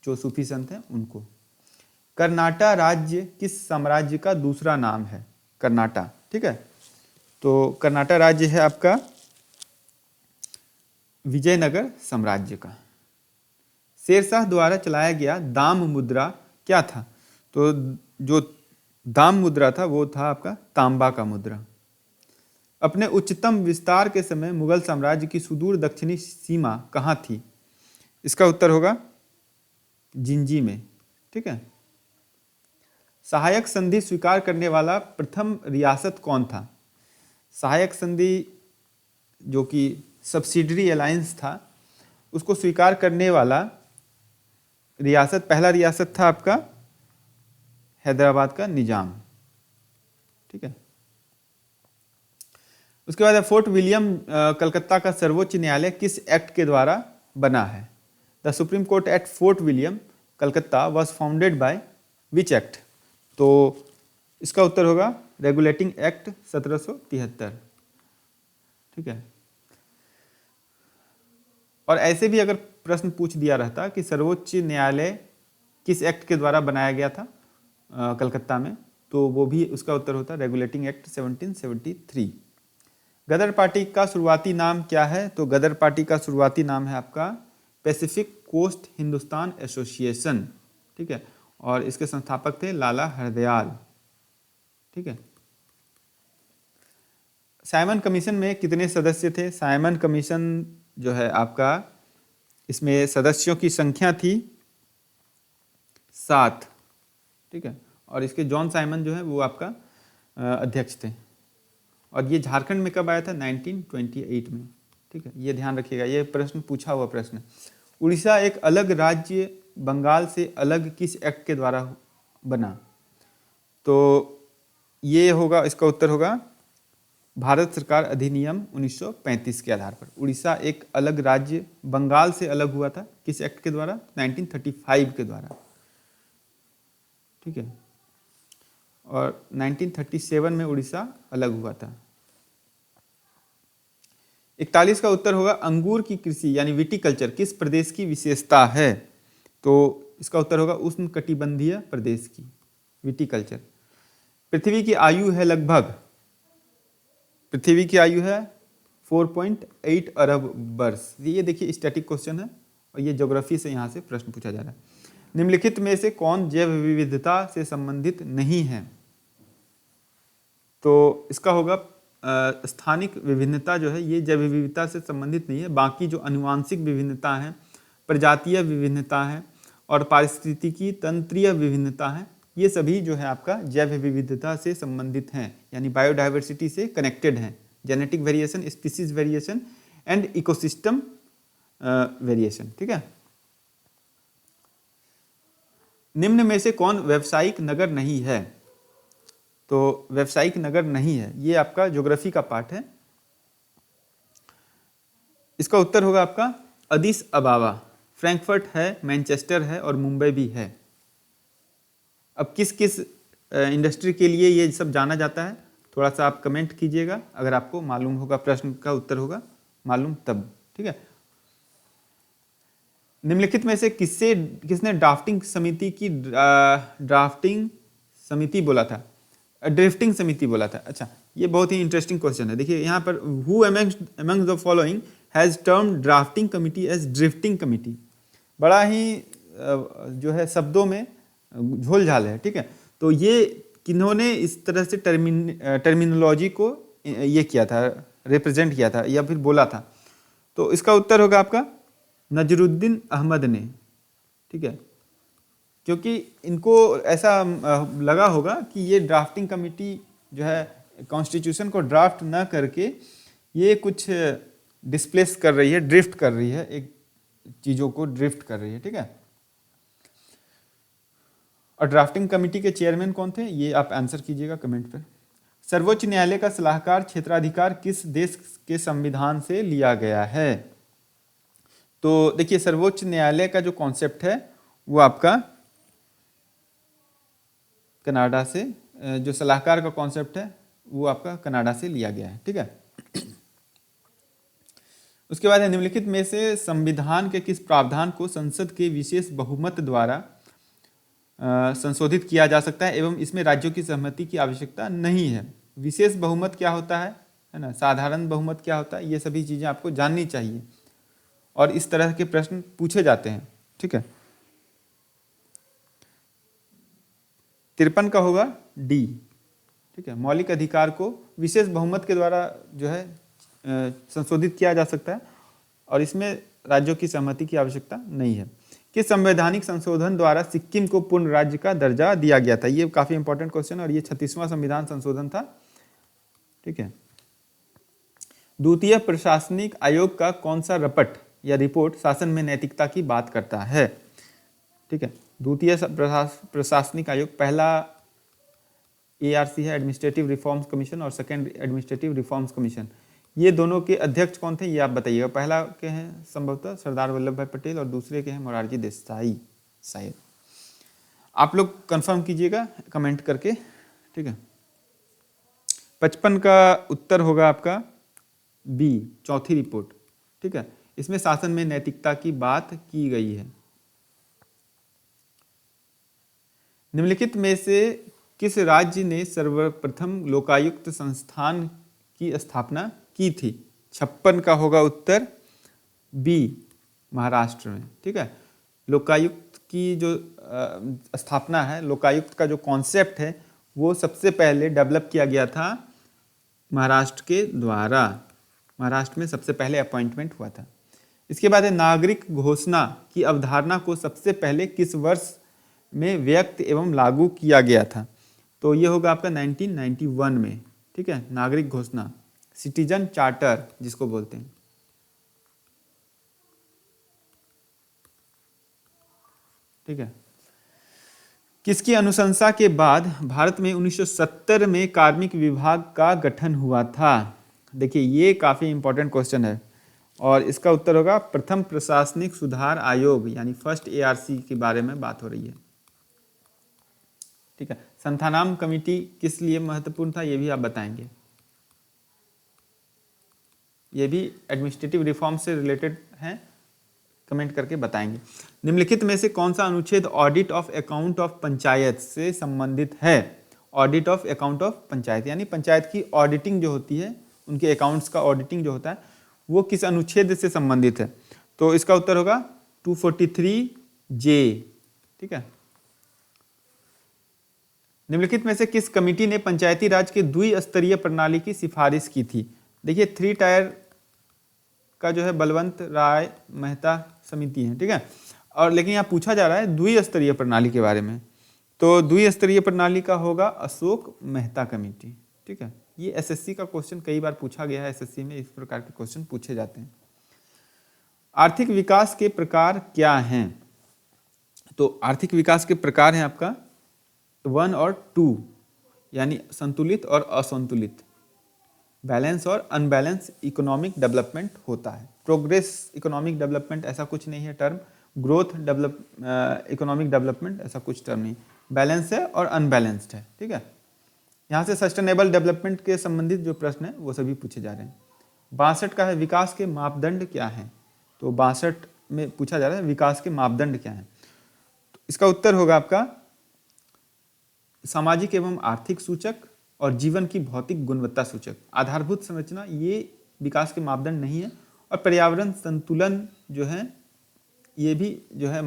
जो सूफी संत हैं उनको। कर्नाटा राज्य किस साम्राज्य का दूसरा नाम है? कर्नाटा। ठीक है, तो कर्नाटा राज्य है आपका विजयनगर साम्राज्य का। शेरशाह द्वारा चलाया गया दाम मुद्रा क्या था? तो जो दाम मुद्रा था वो था आपका तांबा का मुद्रा। अपने उच्चतम विस्तार के समय मुगल साम्राज्य की सुदूर दक्षिणी सीमा कहाँ थी? इसका उत्तर होगा जिंजी में। ठीक है, सहायक संधि स्वीकार करने वाला प्रथम रियासत कौन था? सहायक संधि जो कि सब्सिडरी अलायंस था उसको स्वीकार करने वाला रियासत, पहला रियासत था आपका हैदराबाद का निजाम। ठीक है, उसके बाद फोर्ट विलियम कलकत्ता का सर्वोच्च न्यायालय किस एक्ट के द्वारा बना है? The supreme court at fort William Calcutta was founded by which act? तो इसका उत्तर होगा रेगुलेटिंग एक्ट 1773। ठीक है, और ऐसे भी अगर प्रश्न पूछ दिया रहता कि सर्वोच्च न्यायालय किस एक्ट के द्वारा बनाया गया था कलकत्ता में, तो वो भी उसका उत्तर होता रेगुलेटिंग एक्ट 1773। गदर पार्टी का शुरुआती नाम क्या है? तो गदर पार्टी का शुरुआती नाम है आपका पैसिफिक कोस्ट हिंदुस्तान एसोसिएशन। ठीक है, और इसके संस्थापक थे लाला हरदयाल। ठीक है, साइमन कमीशन में कितने सदस्य थे? साइमन कमीशन जो है आपका इसमें सदस्यों की संख्या थी 7। ठीक है, और इसके जॉन साइमन जो है वो आपका अध्यक्ष थे, और ये झारखंड में कब आया था? 1928 में। ठीक है, ये ध्यान रखिएगा, ये प्रश्न पूछा हुआ प्रश्न। उड़ीसा एक अलग राज्य बंगाल से अलग किस एक्ट के द्वारा बना? तो ये होगा, इसका उत्तर होगा भारत सरकार अधिनियम 1935 के आधार पर उड़ीसा एक अलग राज्य बंगाल से अलग हुआ था। किस एक्ट के द्वारा? 1935 के द्वारा। ठीक है, और 1937 में उड़ीसा अलग हुआ था। 41 का उत्तर होगा अंगूर की कृषि यानी विटीकल्चर किस प्रदेश की विशेषता है? तो इसका उत्तर होगा उष्णकटिबंधीय प्रदेश की विटीकल्चर। पृथ्वी की आयु है लगभग, पृथ्वी की आयु है 4.8 अरब वर्ष। ये देखिए स्टैटिक क्वेश्चन है और ये ज्योग्राफी से यहाँ से प्रश्न पूछा जा रहा है। निम्नलिखित में से कौन जैव विविधता से संबंधित नहीं है? तो इसका होगा स्थानिक विभिन्नता जो है ये जैव विविधता से संबंधित नहीं है। बाकी जो आनुवांशिक विभिन्नता है, प्रजातीय विभिन्नता है और पारिस्थितिकी तंत्रीय विभिन्नता है, ये सभी जो है आपका जैव विविधता से संबंधित हैं, यानी बायोडाइवर्सिटी से कनेक्टेड हैं। Genetic variation, species variation and ecosystem variation. ठीक है, निम्न में से कौन व्यावसायिक नगर नहीं है? तो व्यावसायिक नगर नहीं है, ये आपका ज्योग्राफी का पार्ट है। इसका उत्तर होगा आपका अदिस अबाबा। फ्रैंकफर्ट है, मैनचेस्टर है और मुंबई भी है। अब किस किस इंडस्ट्री के लिए ये सब जाना जाता है, थोड़ा सा आप कमेंट कीजिएगा अगर आपको मालूम होगा, प्रश्न का उत्तर होगा मालूम तब। ठीक है, निम्नलिखित में से किसने ड्राफ्टिंग समिति बोला था? ड्रिफ्टिंग समिति बोला था। अच्छा, ये बहुत ही इंटरेस्टिंग क्वेश्चन है। देखिए यहाँ पर who amongst the following has term drafting committee as drifting committee. बड़ा ही जो है शब्दों में झोल झाल है, ठीक है। तो ये किन्होंने इस तरह से टर्मिनोलॉजी को ये किया था, रिप्रेजेंट किया था या फिर बोला था? तो इसका उत्तर होगा आपका नजरुद्दीन अहमद ने, ठीक है। क्योंकि इनको ऐसा लगा होगा कि ये ड्राफ्टिंग कमिटी जो है कॉन्स्टिट्यूशन को ड्राफ्ट ना करके ये कुछ डिस्प्लेस कर रही है, ड्रिफ्ट कर रही है, एक चीज़ों को ड्रिफ्ट कर रही है, ठीक है। और ड्राफ्टिंग कमेटी के चेयरमैन कौन थे, ये आप आंसर कीजिएगा कमेंट पर। सर्वोच्च न्यायालय का सलाहकार क्षेत्राधिकार किस देश के संविधान से लिया गया है? तो देखिए सर्वोच्च न्यायालय का जो कॉन्सेप्ट है वो आपका कनाडा से, जो सलाहकार का कॉन्सेप्ट है वो आपका कनाडा से लिया गया है, ठीक है। उसके बाद है निम्नलिखित में से संविधान के किस प्रावधान को संसद के विशेष बहुमत द्वारा संशोधित किया जा सकता है एवं इसमें राज्यों की सहमति की आवश्यकता नहीं है? विशेष बहुमत क्या होता है ना, साधारण बहुमत क्या होता है, ये सभी चीज़ें आपको जाननी चाहिए और इस तरह के प्रश्न पूछे जाते हैं, ठीक है। 53 का होगा डी, ठीक है। मौलिक अधिकार को विशेष बहुमत के द्वारा जो है संशोधित किया जा सकता है और इसमें राज्यों की सहमति की आवश्यकता नहीं है। किस संवैधानिक संशोधन द्वारा सिक्किम को पूर्ण राज्य का दर्जा दिया गया था? ये काफी इंपॉर्टेंट क्वेश्चन और ये 36वां संविधान संशोधन था, ठीक है। द्वितीय प्रशासनिक आयोग का कौन सा रपट या रिपोर्ट शासन में नैतिकता की बात करता है? ठीक है, द्वितीय प्रशासनिक आयोग, पहला ARC है एडमिनिस्ट्रेटिव रिफॉर्म्स कमीशन और सेकेंड एडमिनिस्ट्रेटिव रिफॉर्म्स कमीशन। ये दोनों के अध्यक्ष कौन थे ये आप बताइएगा। पहला के हैं संभवतः सरदार वल्लभ भाई पटेल और दूसरे के हैं मोरारजी देसाई शायद। आप लोग कंफर्म कीजिएगा कमेंट करके, ठीक है। 55 का उत्तर होगा आपका बी, चौथी रिपोर्ट, ठीक है। इसमें शासन में नैतिकता की बात की गई है। निम्नलिखित में से किस राज्य ने सर्वप्रथम लोकायुक्त संस्थान की स्थापना की थी? 56 का होगा उत्तर बी, महाराष्ट्र में, ठीक है। लोकायुक्त की जो स्थापना है, लोकायुक्त का जो कॉन्सेप्ट है वो सबसे पहले डेवलप किया गया था महाराष्ट्र के द्वारा। महाराष्ट्र में सबसे पहले अपॉइंटमेंट हुआ था। इसके बाद है नागरिक घोषणा की अवधारणा को सबसे पहले किस वर्ष में व्यक्त एवं लागू किया गया था? तो ये होगा आपका 1991 में, ठीक है। नागरिक घोषणा, सिटीजन चार्टर जिसको बोलते हैं, ठीक है। किसकी अनुशंसा के बाद भारत में 1970 में कार्मिक विभाग का गठन हुआ था? देखिए ये काफी इंपॉर्टेंट क्वेश्चन है और इसका उत्तर होगा प्रथम प्रशासनिक सुधार आयोग यानी फर्स्ट ARC के बारे में बात हो रही है, ठीक है। संथानाम कमेटी किस लिए महत्वपूर्ण था ये भी आप बताएंगे। ये भी एडमिनिस्ट्रेटिव रिफॉर्म से रिलेटेड हैं, कमेंट करके बताएंगे। निम्नलिखित में से कौन सा अनुच्छेद audit of account of panchayat से संबंधित है? Audit of account of panchayat यानी पंचायत की ऑडिटिंग जो होती है, उनके अकाउंट्स का ऑडिटिंग जो होता है वो किस अनुच्छेद से संबंधित है? तो इसका उत्तर होगा 243J, ठीक है। निम्नलिखित में से किस कमेटी ने पंचायती राज के द्विस्तरीय प्रणाली की सिफारिश की थी? देखिए 3 टायर का जो है बलवंत राय मेहता समिति है, ठीक है। और लेकिन यहाँ पूछा जा रहा है द्विस्तरीय प्रणाली के बारे में, तो द्विस्तरीय प्रणाली का होगा अशोक मेहता कमेटी, ठीक है। ये SSC का क्वेश्चन कई बार पूछा गया है, SSC में इस प्रकार के क्वेश्चन पूछे जाते हैं। आर्थिक विकास के प्रकार क्या हैं? तो आर्थिक विकास के प्रकार हैं आपका 1 और 2 यानी संतुलित और असंतुलित, बैलेंस और अनबैलेंस इकोनॉमिक डेवलपमेंट होता है। प्रोग्रेस इकोनॉमिक डेवलपमेंट ऐसा कुछ नहीं है टर्म, ग्रोथ इकोनॉमिक डेवलपमेंट ऐसा कुछ टर्म नहीं, बैलेंस है और अनबैलेंस्ड है, ठीक है। यहाँ से सस्टेनेबल डेवलपमेंट के संबंधित जो प्रश्न है वो सभी पूछे जा रहे हैं। 62 का है विकास के मापदंड क्या हैं? तो 62 में पूछा जा रहा है विकास के मापदंड क्या हैं? तो इसका उत्तर होगा आपका सामाजिक एवं आर्थिक सूचक, और जीवन की भौतिक गुणवत्ता सूचक। आधारभूत संरचना ये विकास के मापदंड नहीं है, और पर्यावरण संतुलन जो है ये भी जो है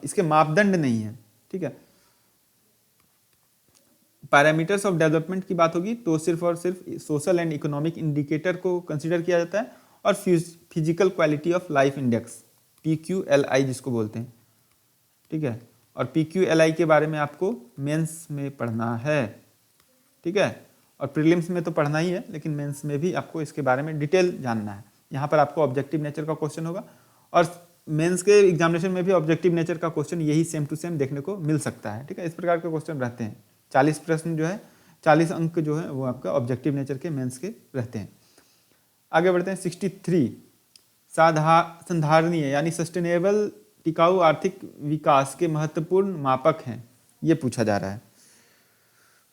इसके मापदंड नहीं है। ठीक है, पैरामीटर्स ऑफ डेवलपमेंट की बात होगी तो सिर्फ और सिर्फ सोशल एंड इकोनॉमिक इंडिकेटर को कंसीडर किया जाता है, और physical quality of life index PQLI जिसको बोलते हैं। ठीक है, और PQLI के बारे में आपको मेंस में पढ़ना है। ठीक है, और प्रीलिम्स में तो पढ़ना ही है, लेकिन मेंस में भी आपको इसके बारे में डिटेल जानना है। यहाँ पर आपको ऑब्जेक्टिव नेचर का क्वेश्चन होगा, और मेंस के एग्जामिनेशन में भी ऑब्जेक्टिव नेचर का क्वेश्चन यही सेम टू सेम देखने को मिल सकता है। ठीक है, इस प्रकार के क्वेश्चन रहते हैं। 40 प्रश्न जो है, 40 अंक जो है वो आपका ऑब्जेक्टिव नेचर के मेंस के रहते हैं। आगे बढ़ते हैं। 63 संधारणीय यानी सस्टेनेबल टिकाऊ आर्थिक विकास के महत्वपूर्ण मापक हैं, ये पूछा जा रहा है।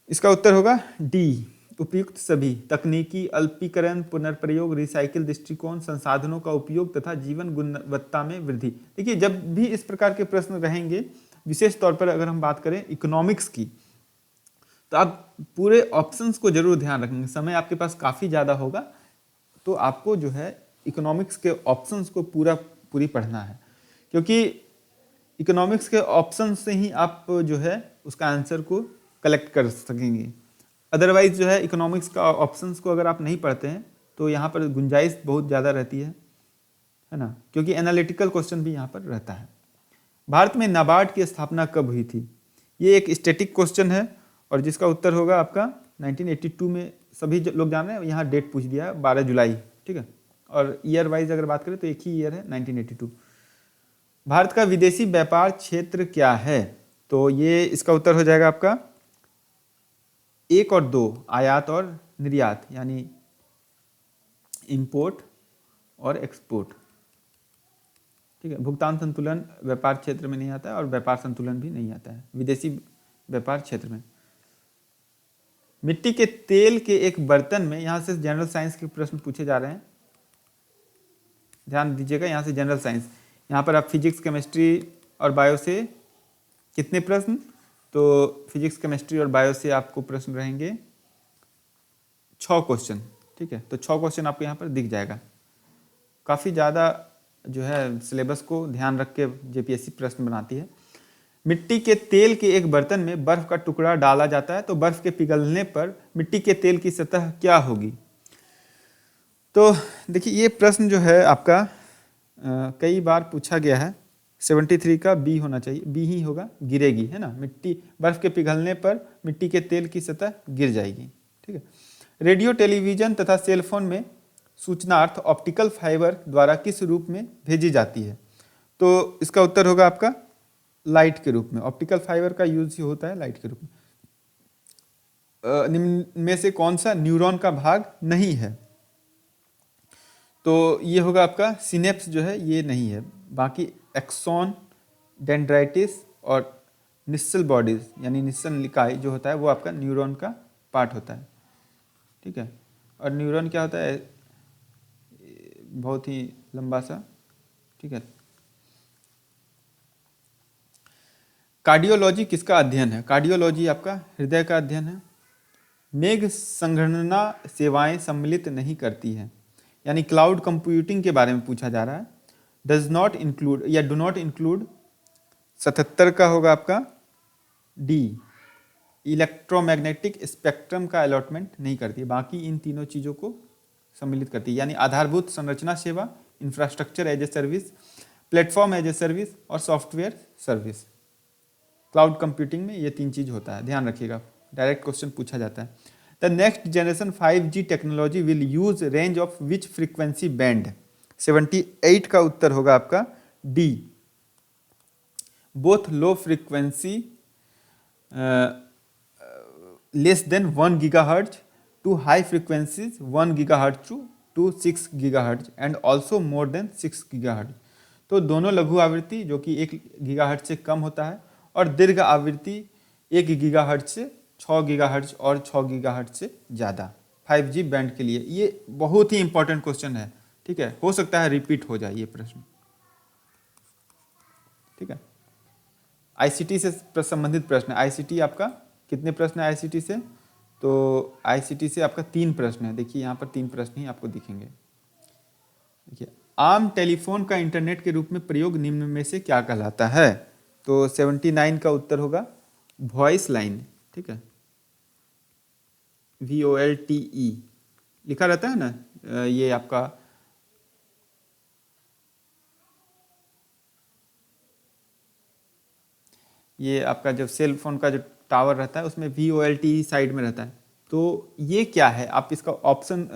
इसका उत्तर होगा डी, उपयुक्त सभी। तकनीकी अल्पीकरण, पुनर्प्रयोग, रिसाइकिल दृष्टिकोण, संसाधनों का उपयोग तथा जीवन गुणवत्ता में वृद्धि। देखिए, जब भी इस प्रकार के प्रश्न रहेंगे, विशेष तौर पर अगर हम बात करें इकोनॉमिक्स की, तो आप पूरे ऑप्शंस को जरूर ध्यान रखेंगे। समय आपके पास काफ़ी ज़्यादा होगा, तो आपको जो है इकोनॉमिक्स के ऑप्शंस को पूरी पढ़ना है, क्योंकि इकोनॉमिक्स के ऑप्शन से ही आप जो है उसका आंसर को कलेक्ट कर सकेंगे। अदरवाइज जो है इकोनॉमिक्स का ऑप्शंस को अगर आप नहीं पढ़ते हैं तो यहाँ पर गुंजाइश बहुत ज़्यादा रहती है ना, क्योंकि एनालिटिकल क्वेश्चन भी यहाँ पर रहता है। भारत में नाबार्ड की स्थापना कब हुई थी? ये एक स्टैटिक क्वेश्चन है, और जिसका उत्तर होगा आपका 1982 में। सभी लोग जान रहे हैं, यहाँ डेट पूछ दिया है 12 जुलाई। ठीक है, और ईयर वाइज अगर बात करें तो एक ही ईयर है 1982। भारत का विदेशी व्यापार क्षेत्र क्या है? तो ये इसका उत्तर हो जाएगा आपका 1 और 2, आयात और निर्यात, यानी इंपोर्ट और एक्सपोर्ट। ठीक है, भुगतान संतुलन व्यापार क्षेत्र में नहीं आता है, और व्यापार संतुलन भी नहीं आता है विदेशी व्यापार क्षेत्र में। मिट्टी के तेल के एक बर्तन में, यहाँ से जनरल साइंस के प्रश्न पूछे जा रहे हैं, ध्यान दीजिएगा। यहाँ से जनरल साइंस, यहाँ पर आप फिजिक्स, केमिस्ट्री और बायो से कितने प्रश्न? तो फिजिक्स, केमिस्ट्री और बायो से आपको प्रश्न रहेंगे 6 क्वेश्चन। ठीक है, तो 6 क्वेश्चन आपको यहाँ पर दिख जाएगा। काफ़ी ज़्यादा जो है सिलेबस को ध्यान रख के जेपीएससी प्रश्न बनाती है। मिट्टी के तेल के एक बर्तन में बर्फ का टुकड़ा डाला जाता है, तो बर्फ के पिघलने पर मिट्टी के तेल की सतह क्या होगी? तो देखिए, ये प्रश्न जो है आपका कई बार पूछा गया है। 73 का बी होना चाहिए, बी ही होगा, गिरेगी, है ना। मिट्टी, बर्फ के पिघलने पर मिट्टी के तेल की सतह गिर जाएगी। ठीक है, रेडियो, टेलीविजन तथा सेलफोन में सूचनार्थ ऑप्टिकल फाइबर द्वारा किस रूप में भेजी जाती है? तो इसका उत्तर होगा आपका लाइट के रूप में। ऑप्टिकल फाइबर का यूज होता है लाइट के रूप में। निम्न में से कौन सा न्यूरॉन का भाग नहीं है? तो ये होगा आपका सिनेप्स, जो है ये नहीं है। बाकी एक्सॉन, डेंड्राइटिस और निस्सल बॉडीज यानी निस्सल निकाय जो होता है वो आपका न्यूरॉन का पार्ट होता है। ठीक है, और न्यूरॉन क्या होता है? बहुत ही लंबा सा। ठीक है, कार्डियोलॉजी किसका अध्ययन है? कार्डियोलॉजी आपका हृदय का अध्ययन है। मेघ संगणना सेवाएं सम्मिलित नहीं करती है, यानी क्लाउड कंप्यूटिंग के बारे में पूछा जा रहा है। डज नॉट इंक्लूड या डू नॉट इंक्लूड, 77 का होगा आपका डी, इलेक्ट्रोमैग्नेटिक स्पेक्ट्रम का अलॉटमेंट नहीं करती है। बाकी इन तीनों चीज़ों को सम्मिलित करती है, यानी आधारभूत संरचना सेवा, infrastructure as a service, platform as a service और सॉफ्टवेयर सर्विस। क्लाउड कंप्यूटिंग में ये 3 चीज़ होता है, ध्यान रखिएगा, डायरेक्ट क्वेश्चन पूछा जाता है। The next generation 5G technology will use range of which frequency band? 78 का उत्तर होगा आपका D, both low frequency less than 1 GHz to high frequencies 1 GHz to 6 GHz and also more than 6 GHz। तो दोनों लघु आवृत्ति जो कि 1 GHz से कम होता है, और दीर्घ आवृत्ति 1 GHz से 6 GHz और 6 GHz से ज़्यादा 5G बैंड के लिए। ये बहुत ही इंपॉर्टेंट क्वेश्चन है। ठीक है, हो सकता है रिपीट हो जाए ये प्रश्न। ठीक है, आईसीटी से संबंधित प्रश्न। आईसीटी आपका कितने प्रश्न है आईसीटी से? तो आईसीटी से आपका 3 प्रश्न है। देखिए यहाँ पर 3 प्रश्न ही आपको दिखेंगे। देखिए, आम टेलीफोन का इंटरनेट के रूप में प्रयोग निम्न में से क्या कहलाता है? तो 79 का उत्तर होगा वॉइस लाइन। ठीक है, VOLTE लिखा रहता है ना, ये आपका जब सेल फोन का जो टावर रहता है उसमें VOLTE साइड में रहता है। तो ये क्या है, आप इसका ऑप्शन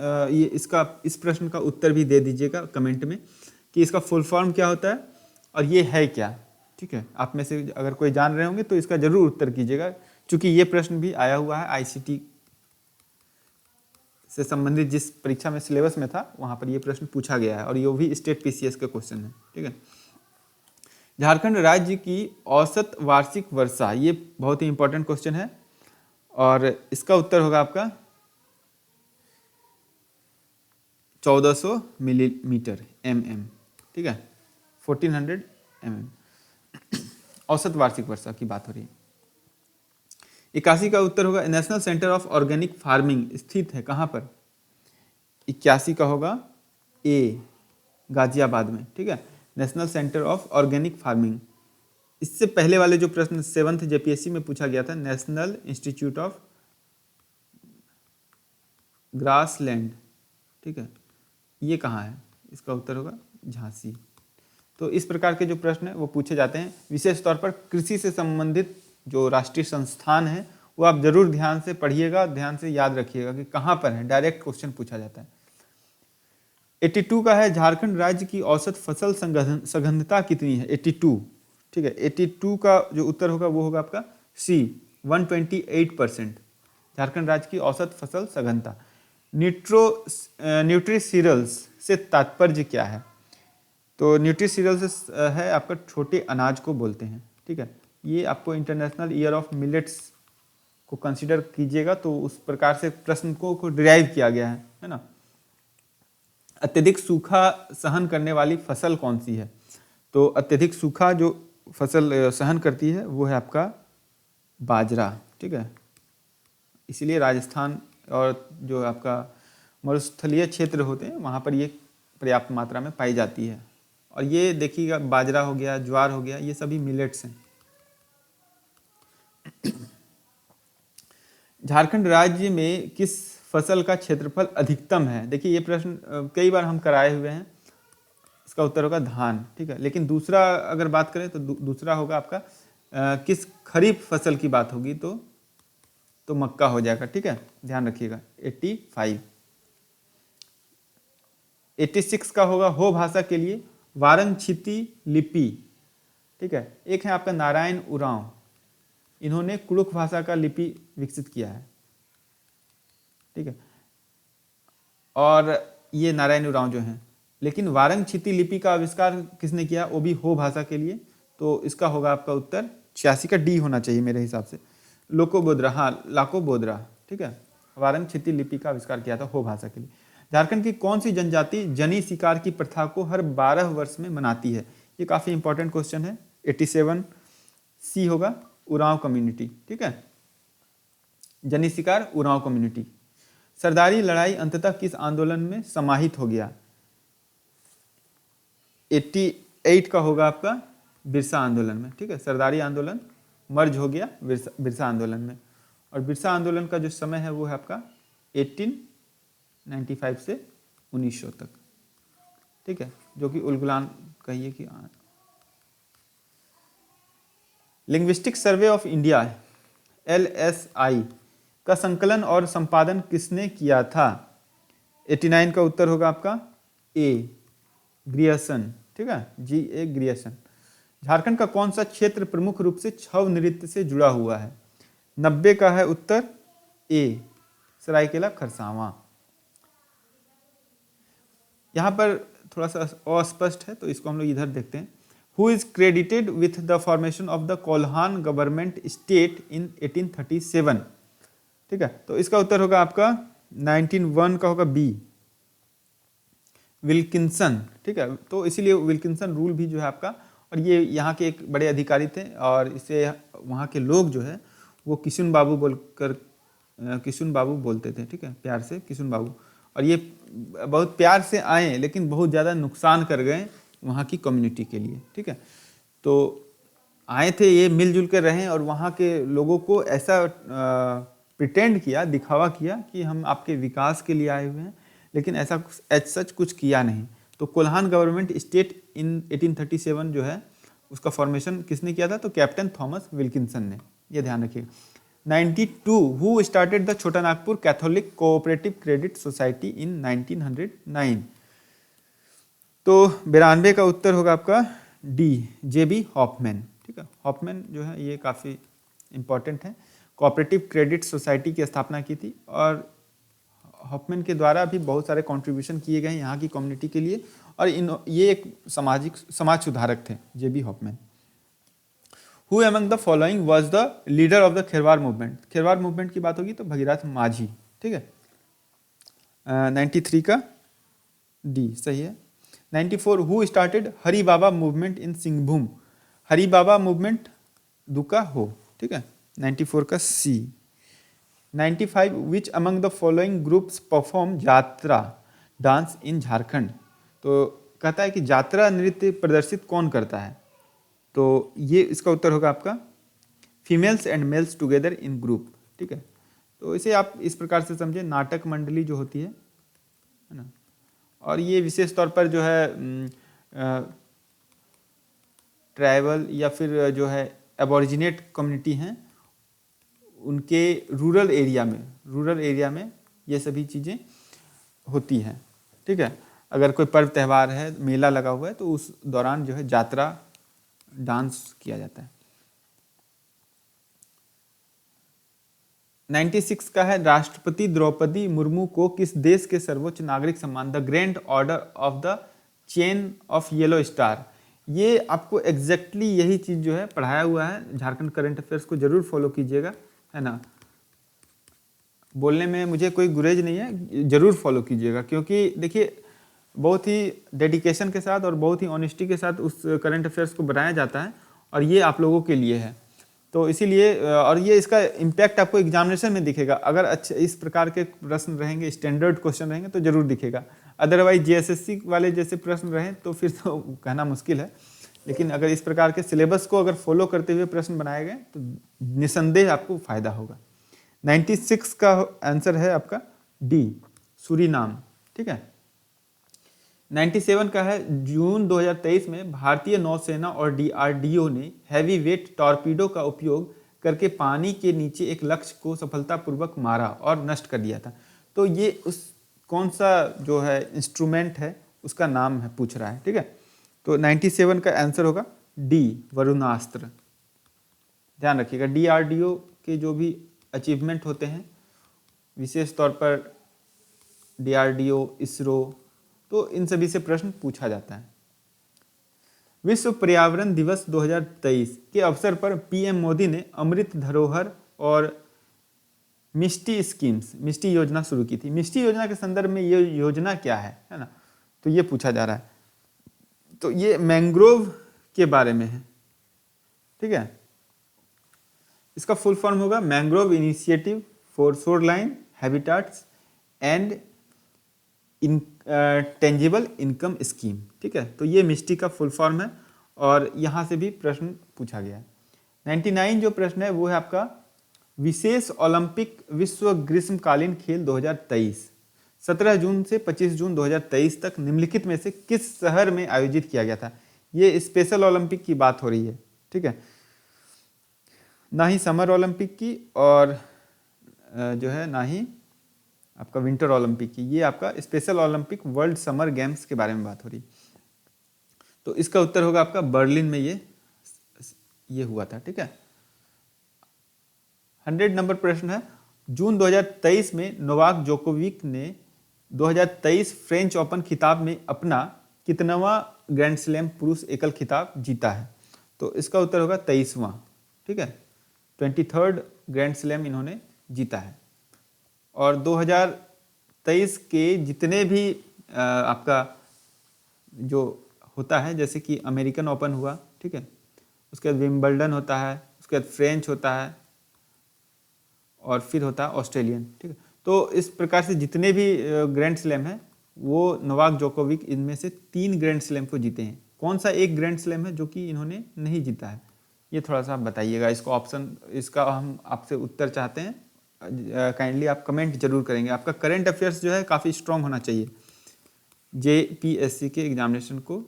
इस प्रश्न का उत्तर भी दे दीजिएगा कमेंट में कि इसका फुल फॉर्म क्या होता है और ये है क्या। ठीक है, आप में से अगर कोई जान रहे होंगे तो इसका जरूर उत्तर कीजिएगा, क्योंकि ये प्रश्न भी आया हुआ है आईसीटी से संबंधित जिस परीक्षा में सिलेबस में था वहाँ पर ये प्रश्न पूछा गया है और ये भी स्टेट PCS का क्वेश्चन है। ठीक है, झारखंड राज्य की औसत वार्षिक वर्षा, ये बहुत ही इंपॉर्टेंट क्वेश्चन है और इसका उत्तर होगा आपका 1400 मिलीमीटर mm। ठीक है, 1400 mm औसत वार्षिक वर्षा की बात हो रही है। 81 का उत्तर होगा national centre of organic farming स्थित है कहाँ पर? 81 का होगा ए, गाजियाबाद में। ठीक है, national centre of organic farming. इससे पहले वाले जो प्रश्न 7th JPSC में पूछा गया था, नेशनल इंस्टीट्यूट ऑफ ग्रासलैंड। ठीक है, ये कहाँ है? इसका उत्तर होगा झांसी। तो इस प्रकार के जो प्रश्न है वो पूछे जाते हैं। विशेष तौर पर कृषि से संबंधित जो राष्ट्रीय संस्थान है वो आप जरूर ध्यान से पढ़िएगा, ध्यान से याद रखिएगा कि कहाँ पर है, डायरेक्ट क्वेश्चन पूछा जाता है। 82 का है झारखंड राज्य की औसत फसल सघनता कितनी है? 82। ठीक है, 82 का जो उत्तर होगा वो होगा आपका C, 128%। झारखंड राज्य की औसत फसल सघनता। न्यूट्रीसीरियल्स से तात्पर्य क्या है? तो न्यूट्रीसीरियल्स है आपका छोटे अनाज को बोलते हैं। ठीक है, ये आपको इंटरनेशनल ईयर ऑफ मिलेट्स को कंसीडर कीजिएगा तो उस प्रकार से प्रश्न को डिराइव किया गया है ना। अत्यधिक सूखा सहन करने वाली फसल कौन सी है? तो अत्यधिक सूखा जो फसल सहन करती है वो है आपका बाजरा। ठीक है, इसीलिए राजस्थान और जो आपका मरुस्थलीय क्षेत्र होते हैं वहाँ पर ये पर्याप्त मात्रा में पाई जाती है। और ये देखिएगा बाजरा हो गया, ज्वार हो गया, ये सभी मिलेट्स हैं। झारखंड राज्य में किस फसल का क्षेत्रफल अधिकतम है? देखिए ये प्रश्न कई बार हम कराए हुए हैं। इसका उत्तर होगा धान। ठीक है, लेकिन दूसरा अगर बात करें तो दूसरा होगा आपका किस खरीफ फसल की बात होगी तो मक्का हो जाएगा। ठीक है, ध्यान रखिएगा। 85। 86 का होगा हो भाषा के लिए वारंगछिती लिपि। ठीक है, एक है आपका नारायण उरांव, इन्होंने कुड़ुख भाषा का लिपि विकसित किया है। ठीक है, और ये नारायण उरांव जो हैं, लेकिन वारंगछिती लिपि का आविष्कार किसने किया? वो भी हो भाषा के लिए। तो इसका होगा आपका उत्तर 86 का D होना चाहिए मेरे हिसाब से, लोकोबोद्रा। हाँ, लाकोबोद्रा। ठीक है, वारंगछिती लिपि का आविष्कार किया था हो भाषा के लिए। झारखंड की कौन सी जनजाति जनी शिकार की प्रथा को हर 12 वर्ष में मनाती है? ये काफ़ी इंपॉर्टेंट क्वेश्चन है। 87 C होगा उरांव कम्युनिटी। ठीक है, जनी शिकार उरांव कम्युनिटी। सरदारी लड़ाई अंततः किस आंदोलन में समाहित हो गया? 88 का होगा आपका बिरसा आंदोलन में। ठीक है, सरदारी आंदोलन मर्ज हो गया बिरसा आंदोलन में। और बिरसा आंदोलन का जो समय है वो है आपका 1895 से 1900 तक। ठीक है, जो कि उलगुलान कहिए कि linguistic survey of India LSI का संकलन और संपादन किसने किया था? 89 का उत्तर होगा आपका A, ग्रियर्सन। ठीक है, GA ग्रियर्सन। झारखंड का कौन सा क्षेत्र प्रमुख रूप से छऊ नृत्य से जुड़ा हुआ है? 90 का है उत्तर A, सरायकेला खरसावां। यहाँ पर थोड़ा सा अस्पष्ट है तो इसको हम लोग इधर देखते हैं। Who is credited with the formation of the Kolhan government state in 1837? ठीक है, तो इसका उत्तर होगा आपका 1901 का होगा B, विल्किंसन। ठीक है, तो इसीलिए विल्किंसन रूल भी जो है आपका, और ये यहाँ के एक बड़े अधिकारी थे और इसे वहाँ के लोग जो है वो किशन बाबू बोलकर किशुन बाबू बोलते थे, ठीक है, प्यार से किशुन बाबू। और ये बहुत प्यार से आए लेकिन बहुत ज़्यादा नुकसान कर गए वहाँ की कम्युनिटी के लिए, ठीक है। तो आए थे, ये मिलजुल कर रहें और वहाँ के लोगों को ऐसा प्रिटेंड किया, दिखावा किया कि हम आपके विकास के लिए आए हुए हैं, लेकिन ऐसा एज सच कुछ किया नहीं। तो कोल्हान गवर्नमेंट स्टेट इन 1837 जो है उसका फॉर्मेशन किसने किया था? तो कैप्टन थॉमस विल्किंसन ने, ये ध्यान रखिएगा। 92 हु स्टार्टेड द छोटा Nagpur Catholic cooperative credit society in 1909। तो 92 का उत्तर होगा आपका डी, जेबी हॉफमैन, ठीक है। हॉफमैन जो है ये काफ़ी इंपॉर्टेंट है, कोऑपरेटिव क्रेडिट सोसाइटी की स्थापना की थी और हॉफमैन के द्वारा भी बहुत सारे कंट्रीब्यूशन किए गए हैं यहाँ की कम्युनिटी के लिए, और ये एक समाज सुधारक थे, JB Hoffmann. Who among the following was the leader of the Kherwar movement? Kherwar movement की बात होगी तो भगीरथ माझी, ठीक है। 93 का डी सही है। 94 who started Hari Baba movement in Singhbhum? Hari Baba movement दुका हो, ठीक है। 94 का सी। 95 which among the following groups perform यात्रा डांस इन झारखंड? तो कहता है कि यात्रा नृत्य प्रदर्शित कौन करता है? तो ये इसका उत्तर होगा आपका females and males together in group, ठीक है। तो इसे आप इस प्रकार से समझे, नाटक मंडली जो होती है ना, और ये विशेष तौर पर जो है ट्राइबल या फिर जो है एबॉरिजिनेट कम्युनिटी हैं उनके रूरल एरिया में ये सभी चीज़ें होती हैं, ठीक है। अगर कोई पर्व त्यौहार है, मेला लगा हुआ है, तो उस दौरान जो है यात्रा डांस किया जाता है। 96 का है राष्ट्रपति द्रौपदी मुर्मू को किस देश के सर्वोच्च नागरिक सम्मान the grand order of the chain of yellow star? ये आपको एग्जैक्टली यही चीज़ जो है पढ़ाया हुआ है, झारखंड करंट अफेयर्स को जरूर फॉलो कीजिएगा, है ना। बोलने में मुझे कोई गुरेज नहीं है, जरूर फॉलो कीजिएगा, क्योंकि देखिए बहुत ही डेडिकेशन के साथ और बहुत ही ऑनेस्टी के साथ उस करंट अफेयर्स को बनाया जाता है और ये आप लोगों के लिए है। तो इसीलिए और ये इसका इम्पैक्ट आपको एग्जामिनेशन में दिखेगा। अगर अच्छे इस प्रकार के प्रश्न रहेंगे, स्टैंडर्ड क्वेश्चन रहेंगे तो जरूर दिखेगा। अदरवाइज जीएसएससी वाले जैसे प्रश्न रहें तो फिर तो कहना मुश्किल है, लेकिन अगर इस प्रकार के सिलेबस को अगर फॉलो करते हुए प्रश्न बनाए गए तो निसंदेह आपको फायदा होगा। 96 का आंसर है आपका डी, सूरीनाम, ठीक है। 97 का है जून 2023 में भारतीय नौसेना और डीआरडीओ ने हैवी वेट टॉर्पीडो का उपयोग करके पानी के नीचे एक लक्ष्य को सफलतापूर्वक मारा और नष्ट कर दिया था। तो ये उस कौन सा जो है इंस्ट्रूमेंट है उसका नाम है पूछ रहा है, ठीक है। तो 97 का आंसर होगा डी, वरुणास्त्र। ध्यान रखिएगा, डीआरडीओ के जो भी अचीवमेंट होते हैं, विशेष तौर पर डीआरडीओ, इसरो, तो इन सभी से प्रश्न पूछा जाता है। विश्व पर्यावरण दिवस 2023 के अवसर पर पीएम मोदी ने अमृत धरोहर और मिष्टी योजना शुरू की थी। मिष्टी योजना के संदर्भ में ये योजना क्या है ना, तो ये पूछा जा रहा है। तो ये मैंग्रोव के बारे में है, ठीक है। इसका फुल फॉर्म होगा mangrove initiative for shoreline habitats and tangible income scheme, ठीक है। तो ये मिष्टी का फुल फॉर्म है और यहाँ से भी प्रश्न पूछा गया है। 99 जो प्रश्न है वो है आपका विशेष ओलंपिक विश्व ग्रीष्मकालीन खेल 2023 17 जून से 25 जून 2023 तक निम्नलिखित में से किस शहर में आयोजित किया गया था? ये स्पेशल ओलंपिक की बात हो रही है, ठीक है, ना ही समर ओलंपिक की और जो है ना ही आपका विंटर ओलंपिक की। ये आपका special Olympic world summer games के बारे में बात हो रही। तो इसका उत्तर होगा आपका बर्लिन में ये हुआ था, ठीक है। 100 नंबर प्रश्न है जून 2023 में नोवाक जोकोविक ने 2023 फ्रेंच ओपन खिताब में अपना कितनावां ग्रैंड स्लैम पुरुष एकल खिताब जीता है? तो इसका उत्तर होगा 23वां, ठीक है। 23rd ग्रैंड स्लैम इन्होंने जीता है। और 2023 के जितने भी आपका जो होता है, जैसे कि अमेरिकन ओपन हुआ, ठीक है, उसके बाद विंबलडन होता है, उसके बाद फ्रेंच होता है, और फिर होता है ऑस्ट्रेलियन। ठीक है, तो इस प्रकार से जितने भी ग्रैंड स्लैम हैं वो नोवाक जोकोविक इनमें से 3 ग्रैंड स्लैम को जीते हैं। कौन सा एक ग्रैंड स्लैम है जो कि इन्होंने नहीं जीता है, ये थोड़ा सा आप बताइएगा। इसको ऑप्शन, इसका हम आपसे उत्तर चाहते हैं, काइंडली आप कमेंट जरूर करेंगे। आपका करंट अफेयर्स जो है काफ़ी स्ट्रॉन्ग होना चाहिए JPSC के एग्जामिनेशन को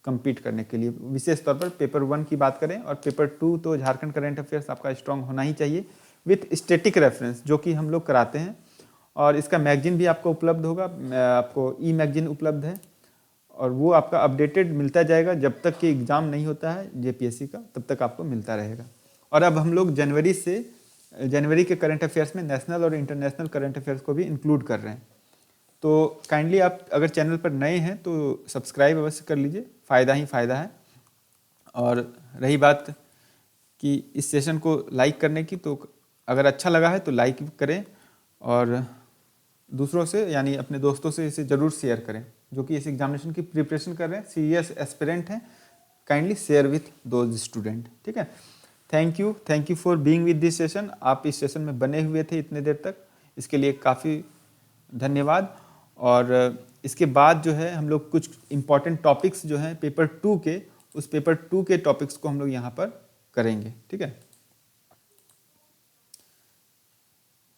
compete करने के लिए। विशेष तौर पर पेपर 1 की बात करें और पेपर 2 तो झारखंड करंट अफेयर्स आपका स्ट्रॉन्ग होना ही चाहिए विथ स्टैटिक रेफरेंस, जो कि हम लोग कराते हैं। और इसका मैगजीन भी आपको उपलब्ध होगा, आपको मैगजीन उपलब्ध है और वो आपका अपडेटेड मिलता जाएगा। जब तक कि एग्ज़ाम नहीं होता है JPSC का तब तक आपको मिलता रहेगा। और अब हम लोग जनवरी के करंट अफेयर्स में नेशनल और इंटरनेशनल करंट अफेयर्स को भी इंक्लूड कर रहे हैं। तो काइंडली आप अगर चैनल पर नए हैं तो सब्सक्राइब अवश्य कर लीजिए, फ़ायदा ही फ़ायदा है। और रही बात कि इस सेशन को लाइक करने की, तो अगर अच्छा लगा है तो लाइक करें और दूसरों से यानी अपने दोस्तों से इसे ज़रूर शेयर करें जो कि इस एग्जामिनेशन की प्रिपरेशन कर रहे हैं, सीरियस एस्पिरेंट हैं। Kindly share with those student. ठीक है, thank you for being with this session. आप इस सेशन में बने हुए थे इतने देर तक, इसके लिए काफ़ी धन्यवाद। और इसके बाद जो है हम लोग कुछ इम्पॉर्टेंट टॉपिक्स जो हैं पेपर 2 के, उस पेपर 2 के टॉपिक्स को हम लोग यहाँ पर करेंगे। ठीक है,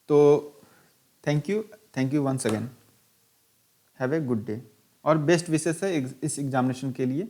तो thank you once again, have a good day और बेस्ट विशेस है इस एग्जामिनेशन के लिए।